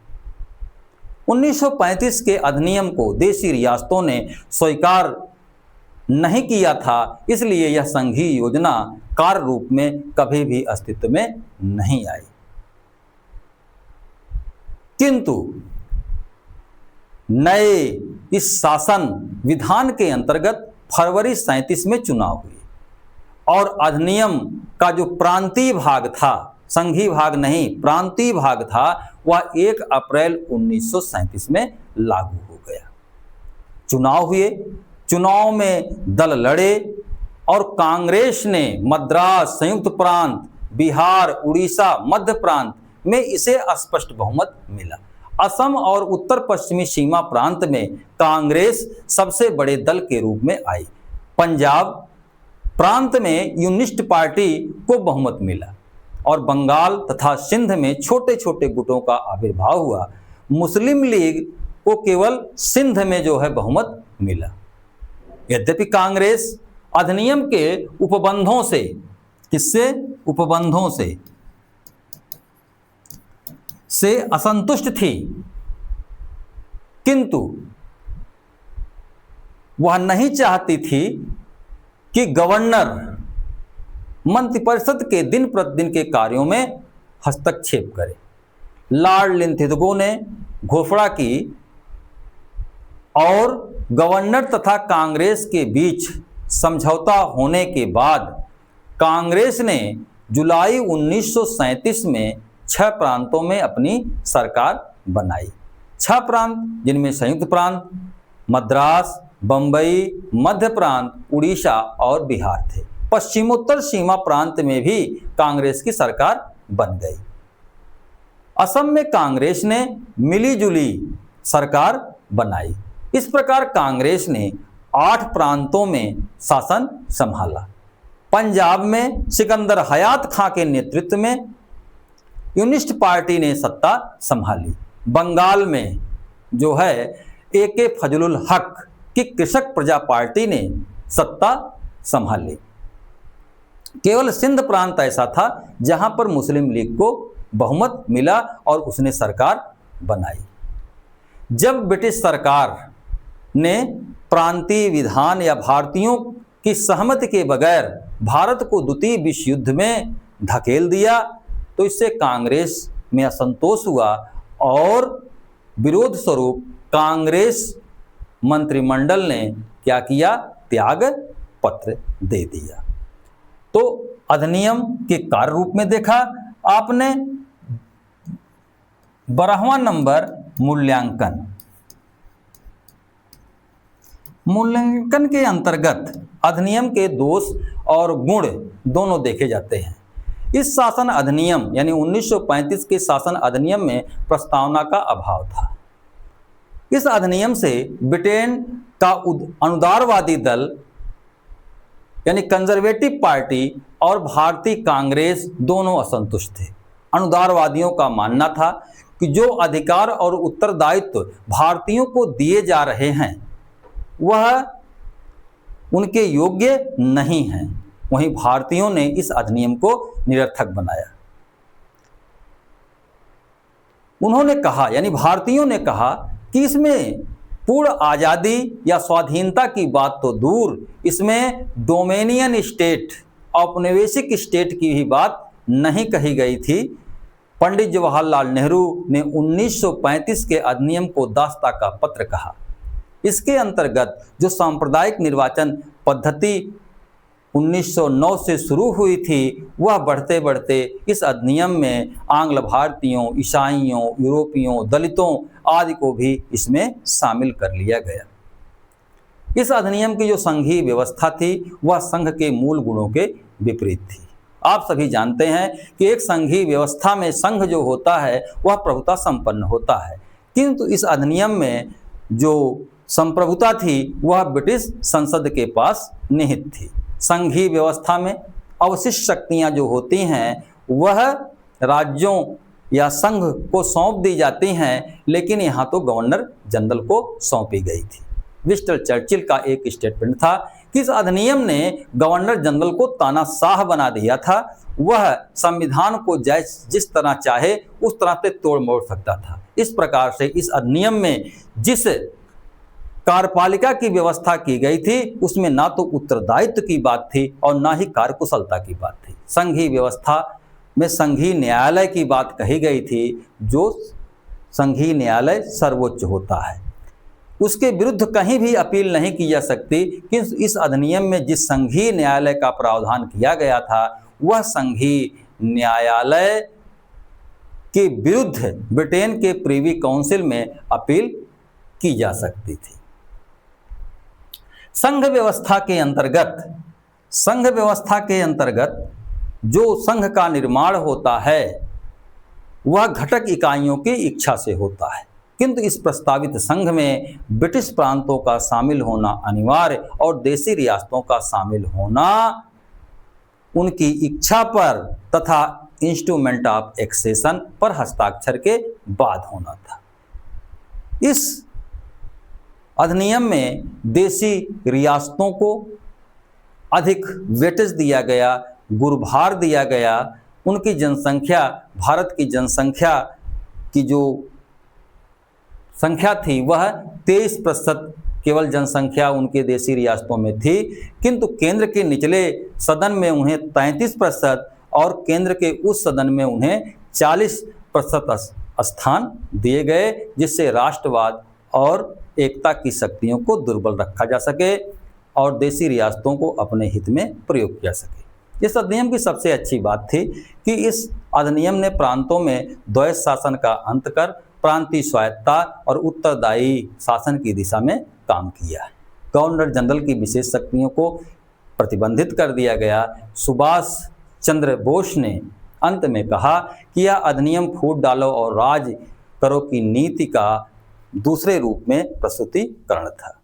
1935 के अधिनियम को देशी रियासतों ने स्वीकार नहीं किया था, इसलिए यह संघीय योजना कार्य रूप में कभी भी अस्तित्व में नहीं आई। किंतु नए इस शासन विधान के अंतर्गत फरवरी 37 में चुनाव हुए और अधिनियम का जो प्रांतीय भाग था, संघीय भाग नहीं प्रांतीय भाग था, वह 1 अप्रैल 1937 में लागू हो गया। चुनाव हुए, चुनाव में दल लड़े और कांग्रेस ने मद्रास, संयुक्त प्रांत, बिहार, उड़ीसा, मध्य प्रांत में इसे स्पष्ट बहुमत मिला। असम और उत्तर पश्चिमी सीमा प्रांत में कांग्रेस सबसे बड़े दल के रूप में आई। पंजाब प्रांत में यूनिस्ट पार्टी को बहुमत मिला और बंगाल तथा सिंध में छोटे छोटे गुटों का आविर्भाव हुआ। मुस्लिम लीग को केवल सिंध में जो है बहुमत मिला। यद्यपि कांग्रेस अधिनियम के उपबंधों से, किससे उपबंधों से असंतुष्ट थी, किंतु वह नहीं चाहती थी कि गवर्नर मंत्रिपरिषद के दिन प्रतिदिन के कार्यों में हस्तक्षेप करे। लॉर्ड लिंथगो ने घोषणा की और गवर्नर तथा कांग्रेस के बीच समझौता होने के बाद कांग्रेस ने जुलाई 1937 में 6 प्रांतों में अपनी सरकार बनाई। 6 प्रांत जिनमें संयुक्त प्रांत, मद्रास, बंबई, मध्य प्रांत, उड़ीसा और बिहार थे। पश्चिमोत्तर सीमा प्रांत में भी कांग्रेस की सरकार बन गई। असम में कांग्रेस ने मिलीजुली सरकार बनाई। इस प्रकार कांग्रेस ने 8 प्रांतों में शासन संभाला। पंजाब में सिकंदर हयात खां के नेतृत्व में यूनिस्ट पार्टी ने सत्ता संभाली। बंगाल में जो है AK फजलुल हक की कृषक प्रजा पार्टी ने सत्ता संभाल ली। केवल सिंध प्रांत ऐसा था जहां पर मुस्लिम लीग को बहुमत मिला और उसने सरकार बनाई। जब ब्रिटिश सरकार ने प्रांतीय विधान या भारतीयों की सहमति के बगैर भारत को द्वितीय विश्व युद्ध में धकेल दिया तो इससे कांग्रेस में असंतोष हुआ और विरोध स्वरूप कांग्रेस मंत्रिमंडल ने क्या किया, त्याग पत्र दे दिया। तो अधिनियम के कार्य रूप में देखा आपने। 12वां नंबर मूल्यांकन। मूल्यांकन के अंतर्गत अधिनियम के दोष और गुण दोनों देखे जाते हैं। इस शासन अधिनियम यानी 1935 के शासन अधिनियम में प्रस्तावना का अभाव था। इस अधिनियम से ब्रिटेन का अनुदारवादी दल यानी कंजर्वेटिव पार्टी और भारतीय कांग्रेस दोनों असंतुष्ट थे। अनुदारवादियों का मानना था कि जो अधिकार और उत्तरदायित्व भारतीयों को दिए जा रहे हैं वह उनके योग्य नहीं हैं। वहीं भारतीयों ने इस अधिनियम को निरर्थक बनाया। उन्होंने कहा यानी भारतीयों ने कहा कि इसमें पूर्ण आज़ादी या स्वाधीनता की बात तो दूर, इसमें डोमेनियन स्टेट, औपनिवेशिक स्टेट की भी बात नहीं कही गई थी। पंडित जवाहरलाल नेहरू ने 1935 के अधिनियम को दास्ता का पत्र कहा। इसके अंतर्गत जो सांप्रदायिक निर्वाचन पद्धति 1909 से शुरू हुई थी वह बढ़ते बढ़ते इस अधिनियम में आंग्ल भारतीयों, ईसाइयों, यूरोपियों, दलितों आदि को भी इसमें शामिल कर लिया गया। इस अधिनियम की जो संघीय व्यवस्था थी वह संघ के मूल गुणों के विपरीत थी। आप सभी जानते हैं कि एक संघीय व्यवस्था में संघ जो होता है वह प्रभुता संपन्न होता है, किंतु इस अधिनियम में जो संप्रभुता थी वह ब्रिटिश संसद के पास निहित थी। संघीय व्यवस्था में अवशिष्ट शक्तियां जो होती हैं वह राज्यों या संघ को सौंप दी जाती हैं, लेकिन यहाँ तो गवर्नर जनरल को सौंपी गई थी। विंस्टन चर्चिल का एक स्टेटमेंट था कि इस अधिनियम ने गवर्नर जनरल को तानाशाह बना दिया था। वह संविधान को जिस तरह चाहे उस तरह से तोड़ मोड़ सकता था। इस प्रकार से इस अधिनियम में जिस कार्यपालिका की व्यवस्था की गई थी उसमें ना तो उत्तरदायित्व की बात थी और ना ही कार्यकुशलता की बात थी। संघीय व्यवस्था में संघीय न्यायालय की बात कही गई थी, जो संघीय न्यायालय सर्वोच्च होता है, उसके विरुद्ध कहीं भी अपील नहीं की जा सकती। किंतु इस अधिनियम में जिस संघीय न्यायालय का प्रावधान किया गया था वह संघीय न्यायालय के विरुद्ध ब्रिटेन के प्रिवी काउंसिल में अपील की जा सकती थी। संघ व्यवस्था के अंतर्गत जो संघ का निर्माण होता है वह घटक इकाइयों की इच्छा से होता है, किंतु इस प्रस्तावित संघ में ब्रिटिश प्रांतों का शामिल होना अनिवार्य और देशी रियासतों का शामिल होना उनकी इच्छा पर तथा इंस्ट्रूमेंट ऑफ एक्सेशन पर हस्ताक्षर के बाद होना था। इस अधिनियम में देशी रियासतों को अधिक वेटेज दिया गया, गुरुभार दिया गया। उनकी जनसंख्या, भारत की जनसंख्या की जो संख्या थी वह 23% केवल जनसंख्या उनके देशी रियासतों में थी, किंतु केंद्र के निचले सदन में उन्हें 33% और केंद्र के उस सदन में उन्हें 40% स्थान दिए गए, जिससे राष्ट्रवाद और एकता की शक्तियों को दुर्बल रखा जा सके और देशी रियासतों को अपने हित में प्रयोग किया सके। इस अधिनियम की सबसे अच्छी बात थी कि इस अधिनियम ने प्रांतों में द्वैध शासन का अंत कर प्रांतीय स्वायत्तता और उत्तरदायी शासन की दिशा में काम किया है। गवर्नर जनरल की विशेष शक्तियों को प्रतिबंधित कर दिया गया। सुभाष चंद्र बोस ने अंत में कहा कि यह अधिनियम फूट डालो और राज करो की नीति का दूसरे रूप में प्रस्तुतिकरण था।